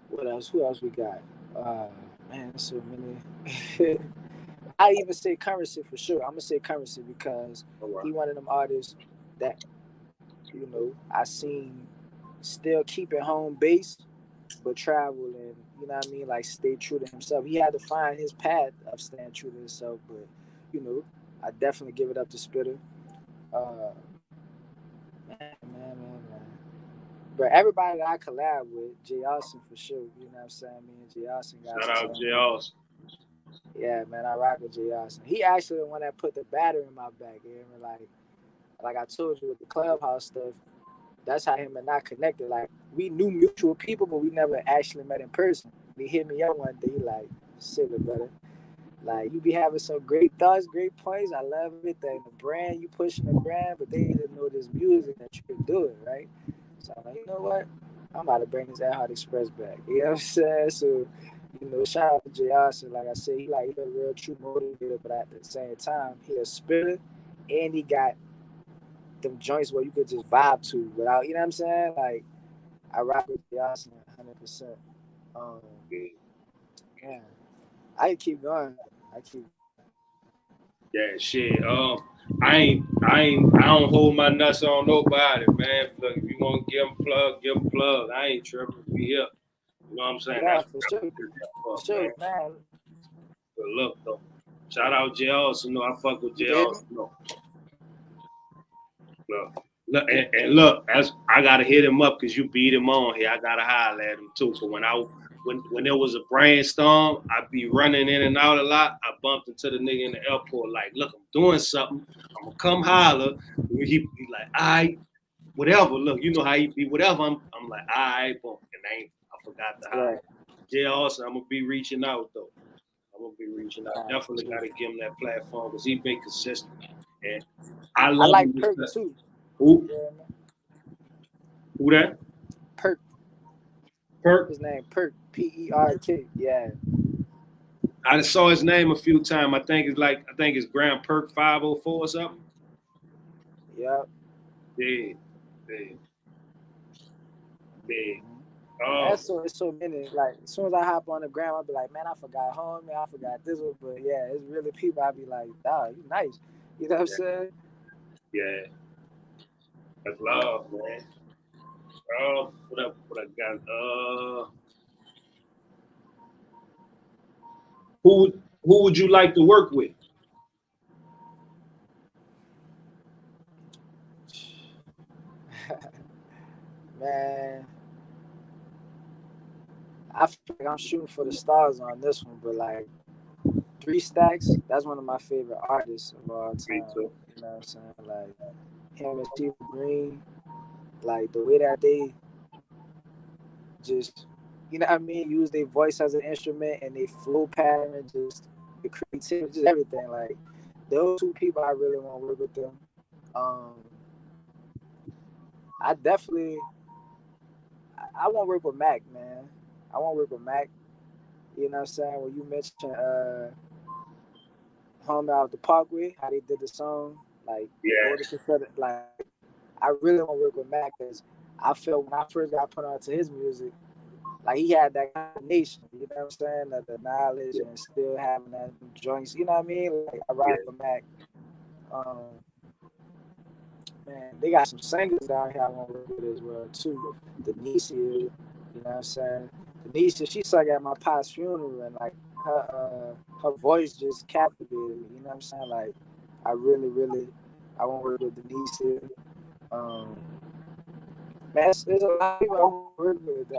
What else? Who else we got? Man, there's so many. I even say Currency for sure. I'm gonna say Currency because he one of them artists that I seen still keep it home base, but travel and like stay true to himself. He had to find his path of staying true to himself, but I definitely give it up to Spitter. Man. But everybody that I collab with, Jay Austin for sure. You know what I'm saying? Me and Jay Austin got Shout out Jay Austin. Yeah, man, I rock with Jay Austin. He actually the one that put the battery in my back. You know, like I told you with the Clubhouse stuff, that's how him and I connected. Like, we knew mutual people, but we never actually met in person. He hit me up one day, like, silly brother. Like, you be having some great thoughts, great points. I love everything. The brand, you pushing the brand, but they didn't know this music that you could do it, right? So I'm like, you know what? I'm about to bring this AllayEarhart Express back. You know what I'm saying? So, shout out to Jay Austin. Like I said, he a real true motivator, but at the same time, he a spitter, and he got them joints where you could just vibe to without, you know what I'm saying? Like, I rock with Jay Austin 100%. Yeah, I keep going. Yeah, shit. I don't hold my nuts on nobody, man. Look, if you want to give them plug. I ain't tripping. We here. You know what I'm saying? Yeah, that's for sure. For sure, man. But look, though. Shout out Jay Austin. I fuck with Jay Austin. Look, and look, as I gotta hit him up because you beat him on here. I gotta holler at him too. So when there was a brainstorm, I'd be running in and out a lot. I bumped into the nigga in the airport, like, look, I'm doing something. I'm gonna come holler. He like, all right, whatever. Look, you know how he be, whatever. I'm like, all right, boom. And I forgot to holler. Jay Austin, I'm gonna be reaching out though. Definitely gotta give him that platform because he been consistent. And I like Perk too. Who? Yeah, Who that? Perk. His name Perk. P-E-R-K. Yeah. I saw his name a few times. I think it's Grand Perk 504 or something. Yep. Yeah. It's so many. Like, as soon as I hop on the gram, I'll be like, man, I forgot homie, I forgot this one. But yeah, it's really people. I'll be like, dog, you nice. You know what I'm saying? Yeah. That's love, man. What I got? Who would you like to work with? Man, I feel like I'm shooting for the stars on this one, but like 3 Stacks, that's one of my favorite artists of all time. You know what I'm saying? Like him and Steve Green, like the way that they just, you know what I mean, use their voice as an instrument and they flow pattern, just the creativity, just everything. Like those 2 people, I really want to work with them. I want to work with Mac, man. I want to work with Mac. You know what I'm saying? When you mentioned Home Out the Parkway, how they did the song, like, like, I really want to work with Mac because I feel when I first got put onto his music, like he had that combination, you know what I'm saying? The knowledge and still having that joints, you know what I mean? Like, I rock with Mac. Man, they got some singers down here I want to work with as well too. The Nisia, you know what I'm saying? Denise, she sung at my past funeral, and like her voice just captivated me. You know what I'm saying? Like, I really, I want to work with Denise. Man, there's a lot of people I want to work with.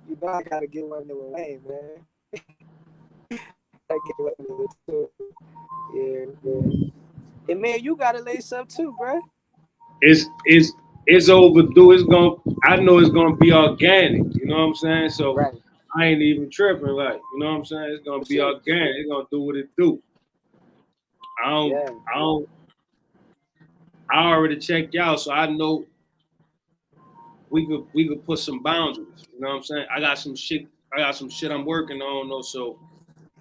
You know, I gotta get one to Wayne, man. I get one to too. Yeah. And man, you gotta lace up too, bro. It's overdue. I know it's gonna be organic. You know what I'm saying? So Right. I ain't even tripping. Like, you know what I'm saying? It's gonna be organic. It's gonna do what it do. I already checked y'all, so I know we could put some boundaries. You know what I'm saying? I got some shit I'm working on though, so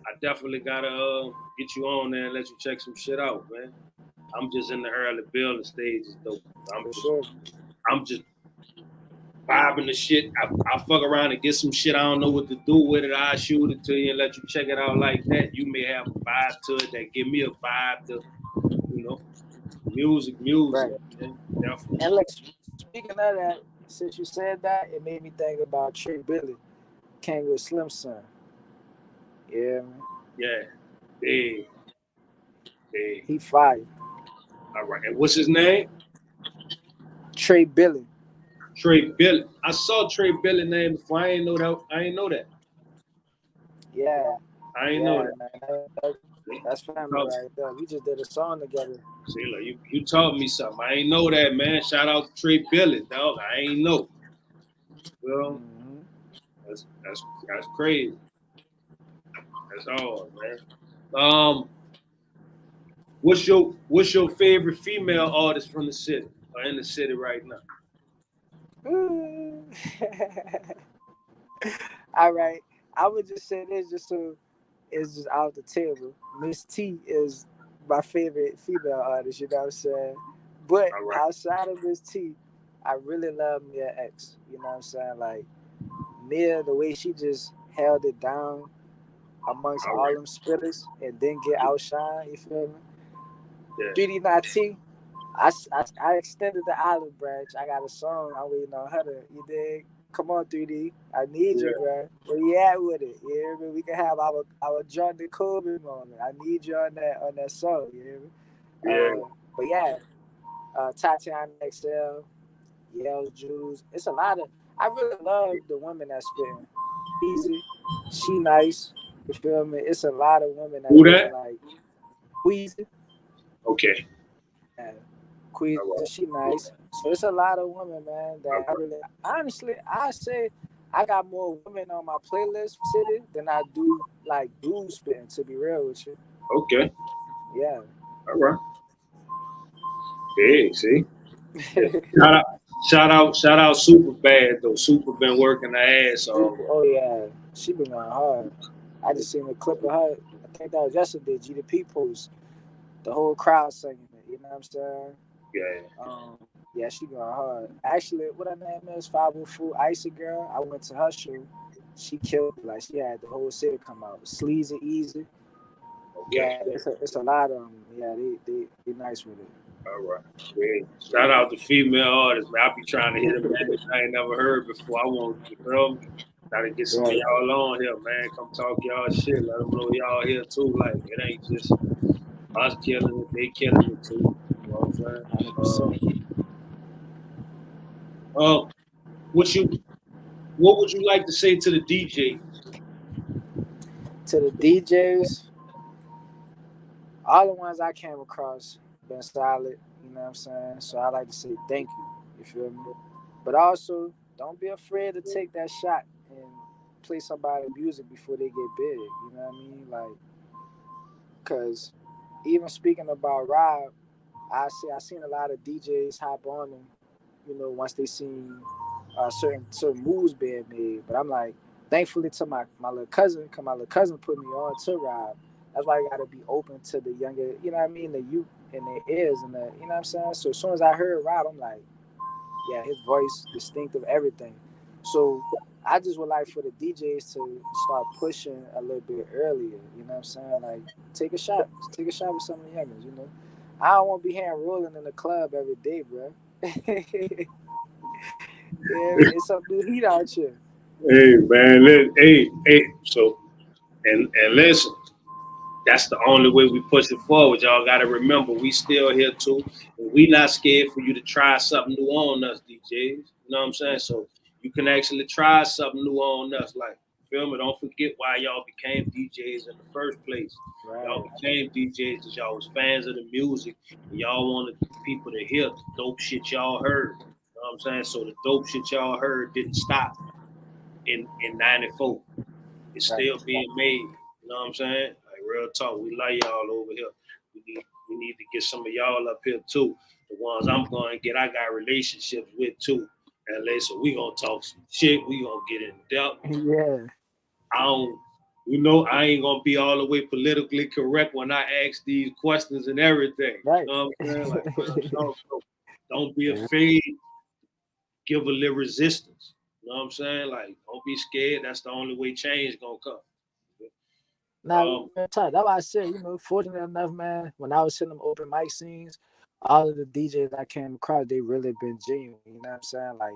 I definitely gotta get you on there and let you check some shit out, man. I'm just in the early building stages though. I'm just vibing the shit. I fuck around and get some shit. I don't know what to do with it. I shoot it to you and let you check it out like that. You may have a vibe to it that give me a vibe to, you know, music. Right. Man. Definitely. And look, speaking of that, since you said that, it made me think about Trey Billy, Kang with Slim son. Yeah, man. Yeah. Hey. He fired. All right. And what's his name? Trey Billy. Trey Billy. I saw Trey Billy name before. I ain't know that. Yeah. I ain't know that. Man. That's family right there. We just did a song together. See, like you taught me something. I ain't know that, man. Shout out to Trey Billy, dog. I ain't know. Well, that's crazy. That's all, man. What's your favorite female artist from the city or in the city right now? All right. I would just say this just so it's just out the table. Miss T is my favorite female artist, you know what I'm saying? But outside of Miss T, I really love Mia X. You know what I'm saying? Like Mia, the way she just held it down amongst all them spitters and then get outshined, you feel me? Yeah. 3D Not T, I extended the olive branch. I got a song. I'm waiting on her to, you dig? Come on, 3D. I need you, bro. Where you at with it? You hear me? We can have our Jordan Kobe moment. I need you on that song. You hear me? Yeah. But yeah, Tatiana XL, Yells Jews. It's a lot of. I really love the women that spitting. Easy, she nice. You feel me? It's a lot of women that really like Queasy. Okay. Yeah. Queasy, she nice. So it's a lot of women, man, that I really, honestly, I say I got more women on my playlist city than I do like dudes spitting, to be real with you. Okay. Yeah. All right. Hey, see? Shout out Super Bad though. Super been working her ass off. Oh yeah. She been going hard. I just seen a clip of her. I think that was yesterday, GDP post. The whole crowd singing it, you know what I'm saying? Yeah. Yeah, she going hard. Actually, what her name is, 504 Icy Girl. I went to her show. She killed it. Like, she had the whole city come out. Sleazy, Easy. Okay. Yeah, it's a lot of them. Yeah, they nice with it. All right. Great. Shout out to female artists, man. I be trying to hit them I ain't never heard before. I want to, try to get some of y'all on here, man. Come talk y'all shit. Let them know y'all here too. Like, it ain't just us killing it, they killing it too. You know what I'm saying? What would you like to say to the DJs? To the DJs, all the ones I came across been solid, you know what I'm saying? So I like to say thank you, you feel me? But also, don't be afraid to take that shot and play somebody's music before they get big, you know what I mean? Like, because even speaking about Rob, I seen a lot of DJs hop on him, you know, once they seen certain moves being made. But I'm like, thankfully to my little cousin, because my little cousin put me on to Rob. That's why I got to be open to the younger, you know what I mean, the youth and their ears and the, you know what I'm saying? So as soon as I heard Rob, I'm like, yeah, his voice, distinctive, everything. So I just would like for the DJs to start pushing a little bit earlier, you know what I'm saying? Like, take a shot with some of the youngers, you know? I don't want to be hand rolling in the club every day, bro. Yeah, it's some new heat out here. Hey man, so and listen, that's the only way we push it forward. Y'all gotta remember we still here too. And we not scared for you to try something new on us, DJs. You know what I'm saying? So you can actually try something new on us. Like, feel me? Don't forget why y'all became DJs in the first place. Right. Y'all became DJs because y'all was fans of the music and y'all wanted people to hear the dope shit y'all heard. You know what I'm saying? So the dope shit y'all heard didn't stop in '94. It's still being made. You know what I'm saying? Like real talk. We love y'all over here. We need to get some of y'all up here too. The ones I'm going to get, I got relationships with too. LA, so we gonna talk some shit. We gonna get in depth. Yeah. I don't, I ain't gonna be all the way politically correct when I ask these questions and everything. Right. You know what I'm saying? Like, don't be afraid. Give a little resistance. You know what I'm saying? Like, don't be scared. That's the only way change gonna come. Now, that's why I said, fortunate enough, man, when I was in them open mic scenes, all of the DJs I came across, they really been genuine. You know what I'm saying? Like,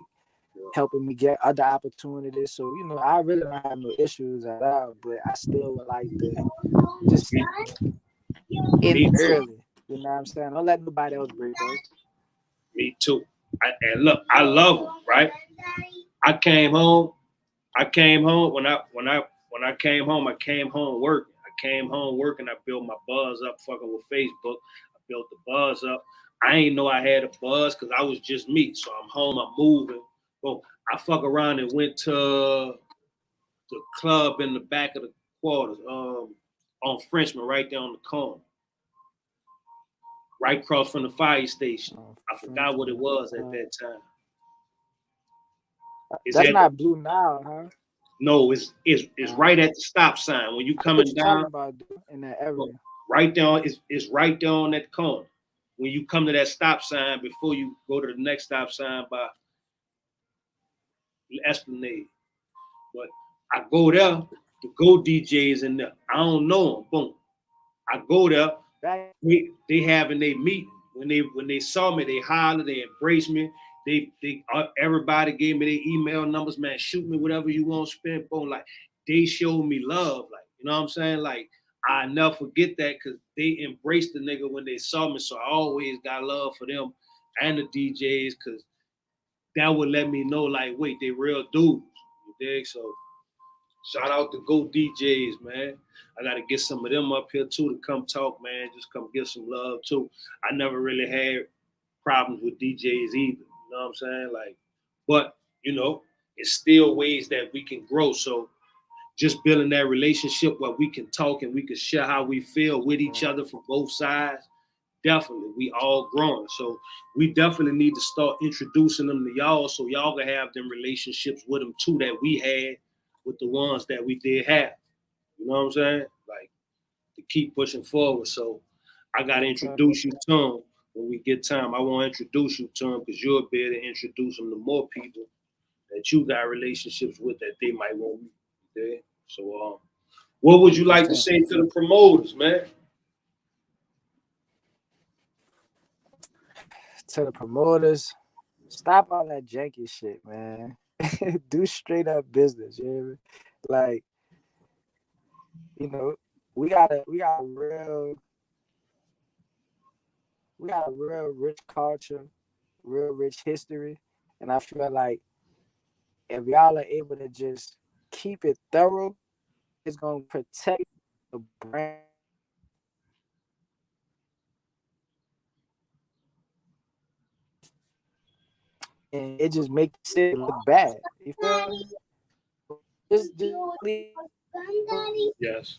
helping me get other opportunities. So, I really don't have no issues at all, but I still would like to just end early. You know what I'm saying? Don't let nobody else break us. Me too. And look, I love them, right? I came home when I came home. I came home working. I built my buzz up, fucking with Facebook. I built the buzz up. I ain't know I had a buzz because I was just me. So I'm home. I'm moving. Boom. I fuck around and went to the club in the back of the quarters, on Frenchman, right there on the corner, right across from the fire station. I forgot what it was at that time. That's not Blue Nile, huh? No, it's right at the stop sign when you coming down. About in that area. Right down, it's right there on that corner. When you come to that stop sign before you go to the next stop sign by Esplanade. But I go there, the Go DJs in there. I don't know them. Boom. I go there. They having their meeting. When they saw me, they hollered, they embraced me. They everybody gave me their email numbers, man. Shoot me whatever you want to spend. Boom. Like, they showed me love. Like, you know what I'm saying? Like, I never forget that because they embraced the nigga when they saw me. So I always got love for them and the DJs because that would let me know, like, wait, they real dudes. You dig? So shout out to Go DJs, man. I got to get some of them up here too to come talk, man. Just come get some love too. I never really had problems with DJs either. You know what I'm saying? Like, but it's still ways that we can grow. So just building that relationship where we can talk and we can share how we feel with each other from both sides. Definitely, we all growing. So we definitely need to start introducing them to y'all so y'all can have them relationships with them too that we had with the ones that we did have. You know what I'm saying? Like, to keep pushing forward. So I got to introduce you to them when we get time. I want to introduce you to them because you'll be able to introduce them to more people that you got relationships with that they might want me. Okay? So what would you like to say to the promoters, man? To the promoters, stop all that janky shit, man. Do straight up business, you hear me? Like, we got a real rich culture, real rich history, and I feel like if y'all are able to just keep it thorough, it's gonna protect the brand. And it just makes it look bad. You feel me? Just yes.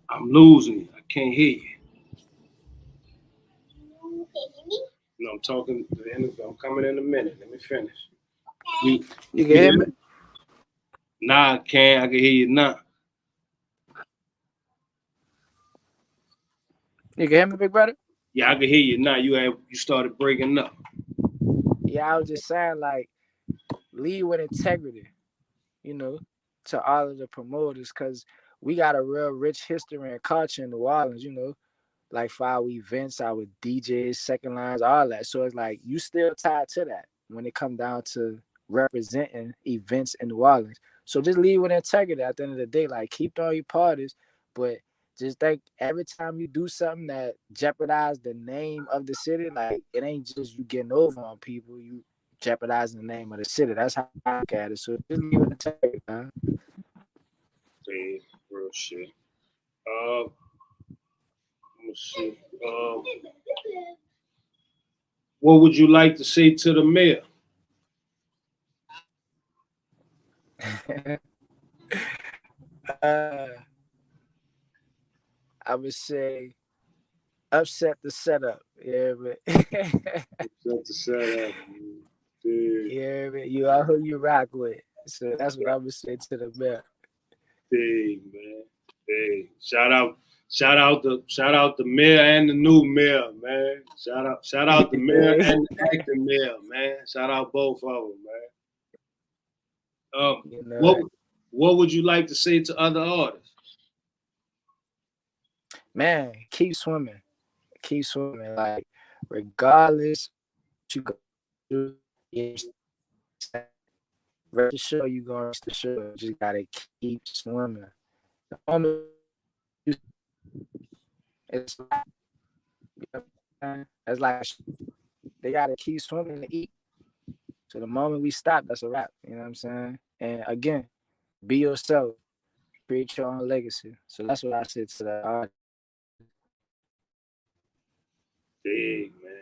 I'm losing you. I can't hear you. No, I'm talking. I'm coming in a minute. Let me finish. You can hear me? Nah, I can't. I can hear you now. You can hear me, big brother? Yeah, I can hear you now. You started breaking up. Yeah, I was just saying, like, lead with integrity, to all of the promoters, because we got a real rich history and culture in New Orleans, like for our events, our DJs, second lines, all that. So it's like you still tied to that when it come down to representing events in New Orleans. So just leave with integrity at the end of the day. Like keep throwing your parties, but just think every time you do something that jeopardize the name of the city, like it ain't just you getting over on people, you jeopardizing the name of the city. That's how I look at it. So just leave it integrity, man. Hey, real shit. Let's see. What would you like to say to the mayor? I would say upset the setup. Yeah, but Upset the setup. yeah, man. You are who you rock with. So that's what I would say to the mayor. Hey, man. Hey, shout out the mayor and the new mayor, man. Shout out the mayor and the acting mayor, man. Shout out both of them, man. You know, What would you like to say to other artists? man, keep swimming. Keep swimming. Like, regardless what you go through, rest the show, you gonna rest the show. You just gotta keep swimming. The moment it's like, it's like they gotta keep swimming to eat. So the moment we stop, that's a wrap. You know what I'm saying? And again, be yourself, create your own legacy. So that's what I said to the artist. Big man.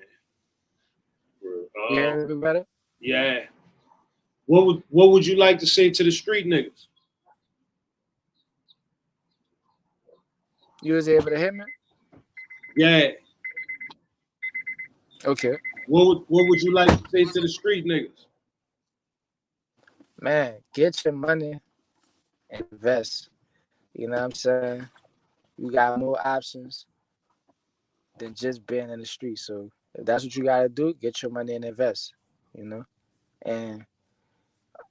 You heard me better? Yeah. What would you like to say to the street niggas? You was able to hit me? Yeah. Okay. What would you like to say to the street niggas? Man, get your money and invest. You know what I'm saying? You got more options than just being in the street. So if that's what you gotta do, get your money and invest. You know? And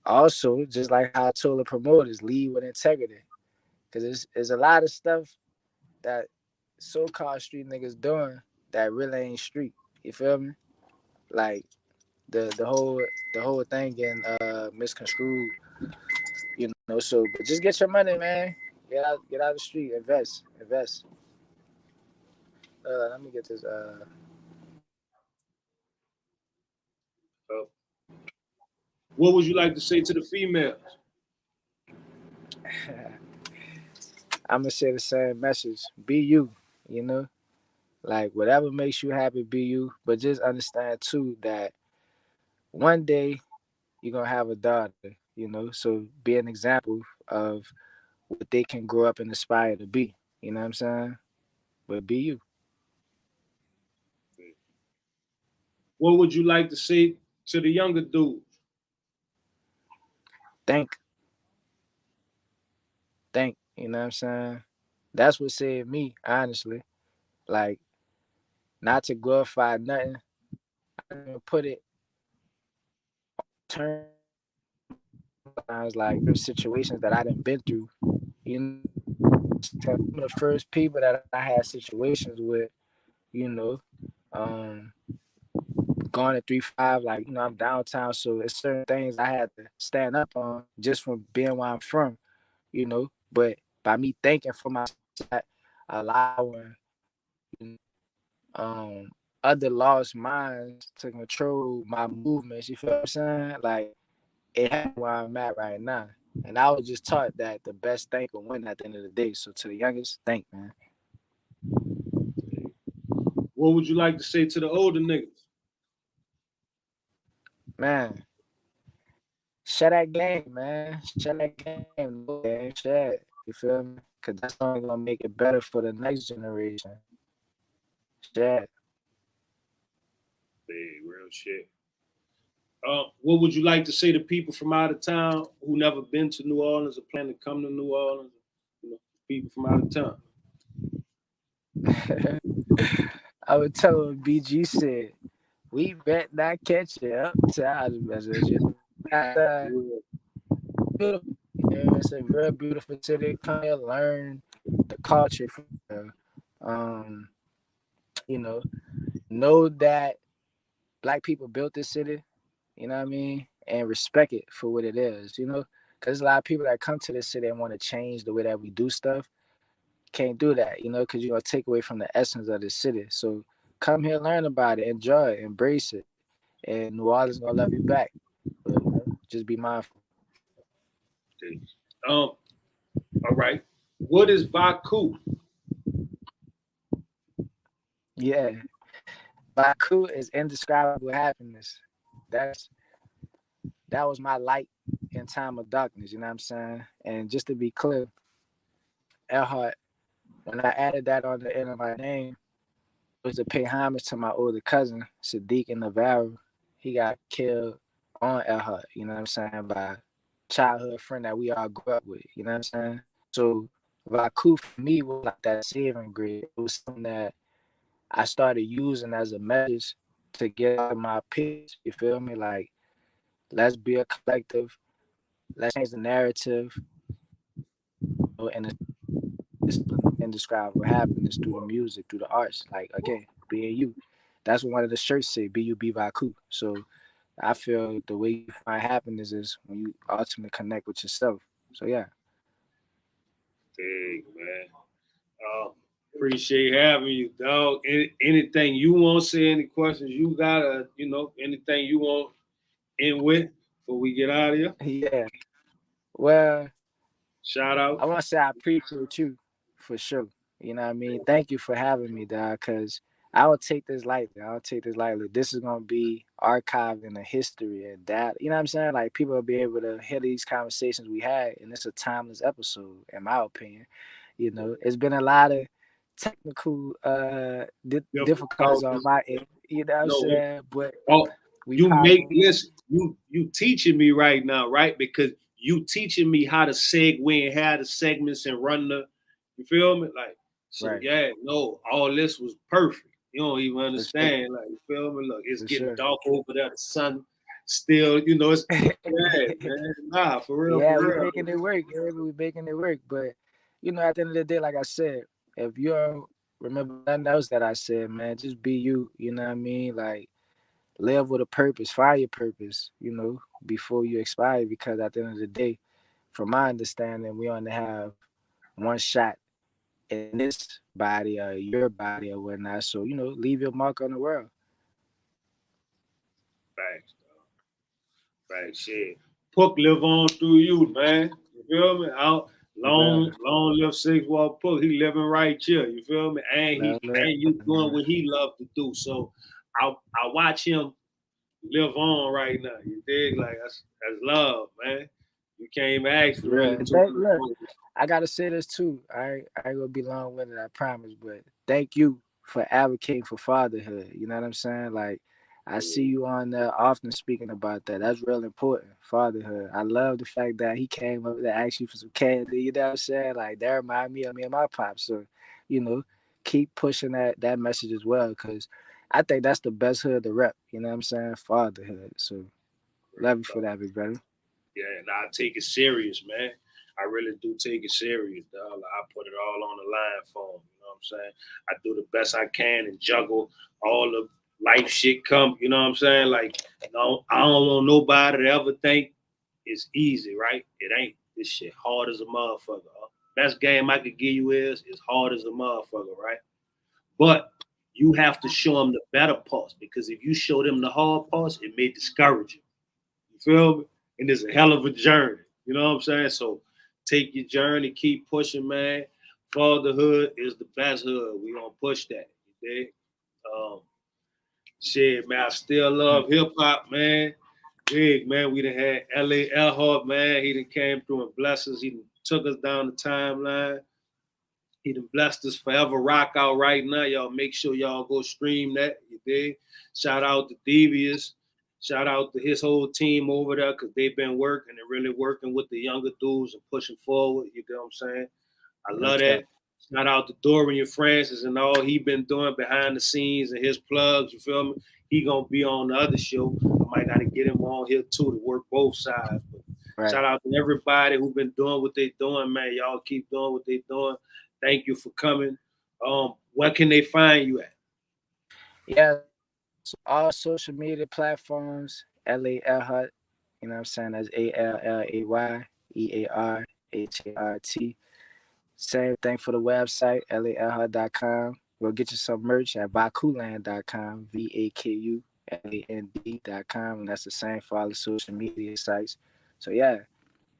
also, just like how I told the promoters, lead with integrity. Because there's a lot of stuff that so-called street niggas doing that really ain't street. You feel me? Like the whole thing getting misconstrued. You know, so but just get your money, man. Get out of the street, invest. Let me get this What would you like to say to the females? I'm gonna say the same message. Be you, you know? Like whatever makes you happy, be you. But just understand too that one day you're gonna have a daughter, you know. So be an example of what they can grow up and aspire to be. You know what I'm saying? But be you. What would you like to say to the younger dudes? Think. You know what I'm saying? That's what saved me, honestly. Like, not to glorify nothing. I didn't put it turn like there's situations that I didn't been through. You know, some of the first people that I had situations with, you know, going to 3-5, like, you know, I'm downtown, so it's certain things I had to stand up on just from being where I'm from, you know. But by me thinking for myself, allowing other lost minds to control my movements, you feel what I'm saying? Like, it happened where I'm at right now. And I was just taught that the best thing will win at the end of the day. So to the youngest, think, man. What would you like to say to the older niggas? Man, share that game, man. Share that game, man. Share it. You feel me? Because that's only going to make it better for the next generation. Share it. Hey, real shit. What would you like to say to people from out of town who never been to New Orleans or plan to come to New Orleans? You know, people from out of town. I would tell them BG said, we bet not catch it Uptown message. Beautiful. It's a real beautiful city. Come here, learn the culture from there. know that Black people built this city, you know what I mean, and respect it for what it is, because there's a lot of people that come to this city and want to change the way that we do stuff. Can't do that, because you're gonna take away from the essence of the city. So come here, learn about it, enjoy it, embrace it, and New Orleans gonna love you back. But just be mindful. All right. What is Vaku? Yeah, Baku is indescribable happiness. That was my light in time of darkness. You know what I'm saying? And just to be clear, Earhart, when I added that on the end of my name, it was to pay homage to my older cousin, Sadiq and Navarro. He got killed on Earhart, you know what I'm saying, by a childhood friend that we all grew up with, you know what I'm saying? So Vaku for me was like that saving grace. It was something that I started using as a message to get out of my peers, you feel me? Like, let's be a collective, let's change the narrative, and it's indescribable happiness through the music, through the arts. Like, again, being you. That's what one of the shirts say, be you, be Vaku. So I feel the way you find happiness is when you ultimately connect with yourself. So yeah. Big man. Appreciate having you, dog. Anything you want to say, any questions you got, anything you want in with before we get out of here? Yeah. Well, shout out. I want to say I appreciate you for sure. You know what I mean? Thank you for having me, dog, because I don't take this lightly. This is going to be archived in the history and that. You know what I'm saying? Like, people will be able to hear these conversations we had, and it's a timeless episode, in my opinion. It's been a lot of technical difficulties on my end. You know what I'm saying? But you teaching me right now, right? Because you teaching me how to segue and how the segments and run the, you feel me? Like, so right. Yeah, no, all this was perfect. You don't even understand. Sure. Like, you feel me? Look, it's getting dark over there. The sun still, it's man. Nah, for real. Yeah, we're making it work. Yeah, we're making it work. But at the end of the day, like I said, if you don't remember nothing else that I said, man, just be you. You know what I mean? Like, live with a purpose, find your purpose, before you expire. Because at the end of the day, from my understanding, we only have one shot in this body or your body or whatnot. So, leave your mark on the world. Thanks, dog. Thanks, shit. Puck live on through you, man. You feel me? Long live 6 Walk Puck. He living right here. You feel me? And you doing what he love to do. So I watch him live on right now. You dig? Like, that's love, man. You can't even ask for it. Look, I gotta say this too. I ain't gonna be long-winded, I promise. But thank you for advocating for fatherhood. You know what I'm saying? Like, I see you on there often speaking about that. That's real important, fatherhood. I love the fact that he came up to ask you for some candy. You know what I'm saying? Like, that remind me of me and my pops. So, keep pushing that message as well, because I think that's the best hood to rep. You know what I'm saying? Fatherhood. So, love you for that, big brother. Yeah, and I take it serious, man. I really do take it serious, dog. I put it all on the line for him. You know what I'm saying? I do the best I can and juggle all the life shit come. You know what I'm saying? Like, no, I don't want nobody to ever think it's easy, right? It ain't. This shit hard as a motherfucker. Best game I could give you is hard as a motherfucker, right? But you have to show them the better parts, because if you show them the hard parts, it may discourage you. You feel me? And it's a hell of a journey. You know what I'm saying? So take your journey, keep pushing, man. Fatherhood is the best hood. We gonna push that. You dig? Shit, man, I still love hip hop, man. Big, man. We done had AllayEarhart, man. He done came through and blessed us. He done took us down the timeline. He done blessed us forever. Rock out right now. Y'all make sure y'all go stream that. You dig? Shout out to Devious. Shout out to his whole team over there, because they've been working and really working with the younger dudes and pushing forward. You know what I'm saying? I love that. Shout out to Dorian Francis and all he been doing behind the scenes and his plugs. You feel me? He gonna be on the other show. I might gotta get him on here too to work both sides. But shout out to everybody who been doing what they doing, man. Y'all keep doing what they doing. Thank you for coming. Where can they find you at? Yeah, all social media platforms, AllayEarhart. You know what I'm saying? That's AllayEarhart. Same thing for the website, AllayEarhart.com. Go get you some merch at vakuland.com, VAKULAND.com. And that's the same for all the social media sites. So yeah,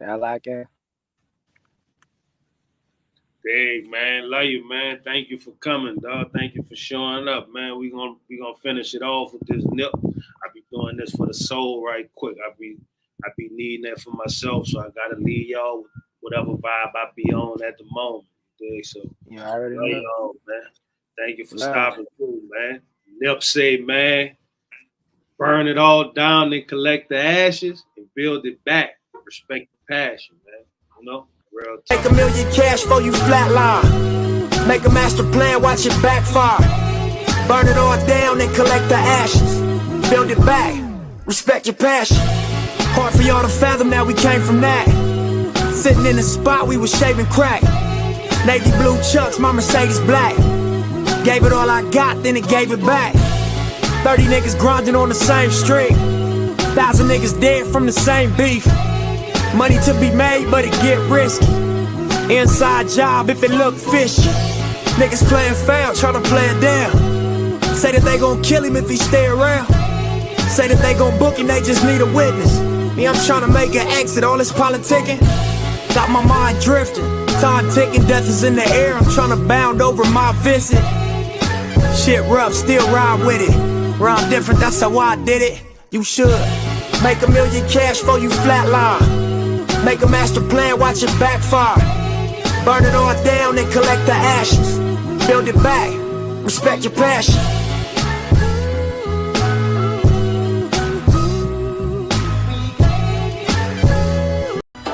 I like it. Hey man, love you, man. Thank you for coming, dog. Thank you for showing up, man. We gonna finish it off with this nip. I be doing this for the soul right quick. I be needing that for myself, so I gotta leave y'all with whatever vibe I be on at the moment. Okay, so You already love know. y'all, man. Thank you for stopping through, man. Nip say, man, burn it all down and collect the ashes and build it back. Respect the passion, man. You know, real talk. Make $1 million cash for you flatline. Make a master plan, watch it backfire. Burn it all down and collect the ashes. Build it back, respect your passion. Hard for y'all to fathom that we came from that. Sitting in the spot, we was shaving crack. Navy blue chucks, my Mercedes black. Gave it all I got, then it gave it back. 30 niggas grinding on the same street. 1,000 niggas dead from the same beef. Money to be made, but it get risky. Inside job if it look fishy. Niggas playing foul, tryna play it down. Say that they gon' kill him if he stay around. Say that they gon' book him, they just need a witness. Me, I'm tryna make an exit, all this politicking got my mind drifting. Time ticking, death is in the air, I'm tryna bound over my visit. Shit rough, still ride with it. Rhyme different, that's how I did it. You should make $1 million cash for you flatline. Make a master plan, watch it backfire. Burn it all down and collect the ashes. Build it back, respect your passion.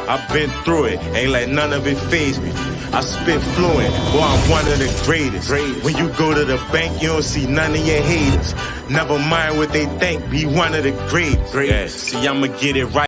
I've been through it, ain't like none of it fazed me. I spit fluent, boy, I'm one of the greatest. When you go to the bank, you don't see none of your haters. Never mind what they think, be one of the greats. Yeah, see, I'ma get it right.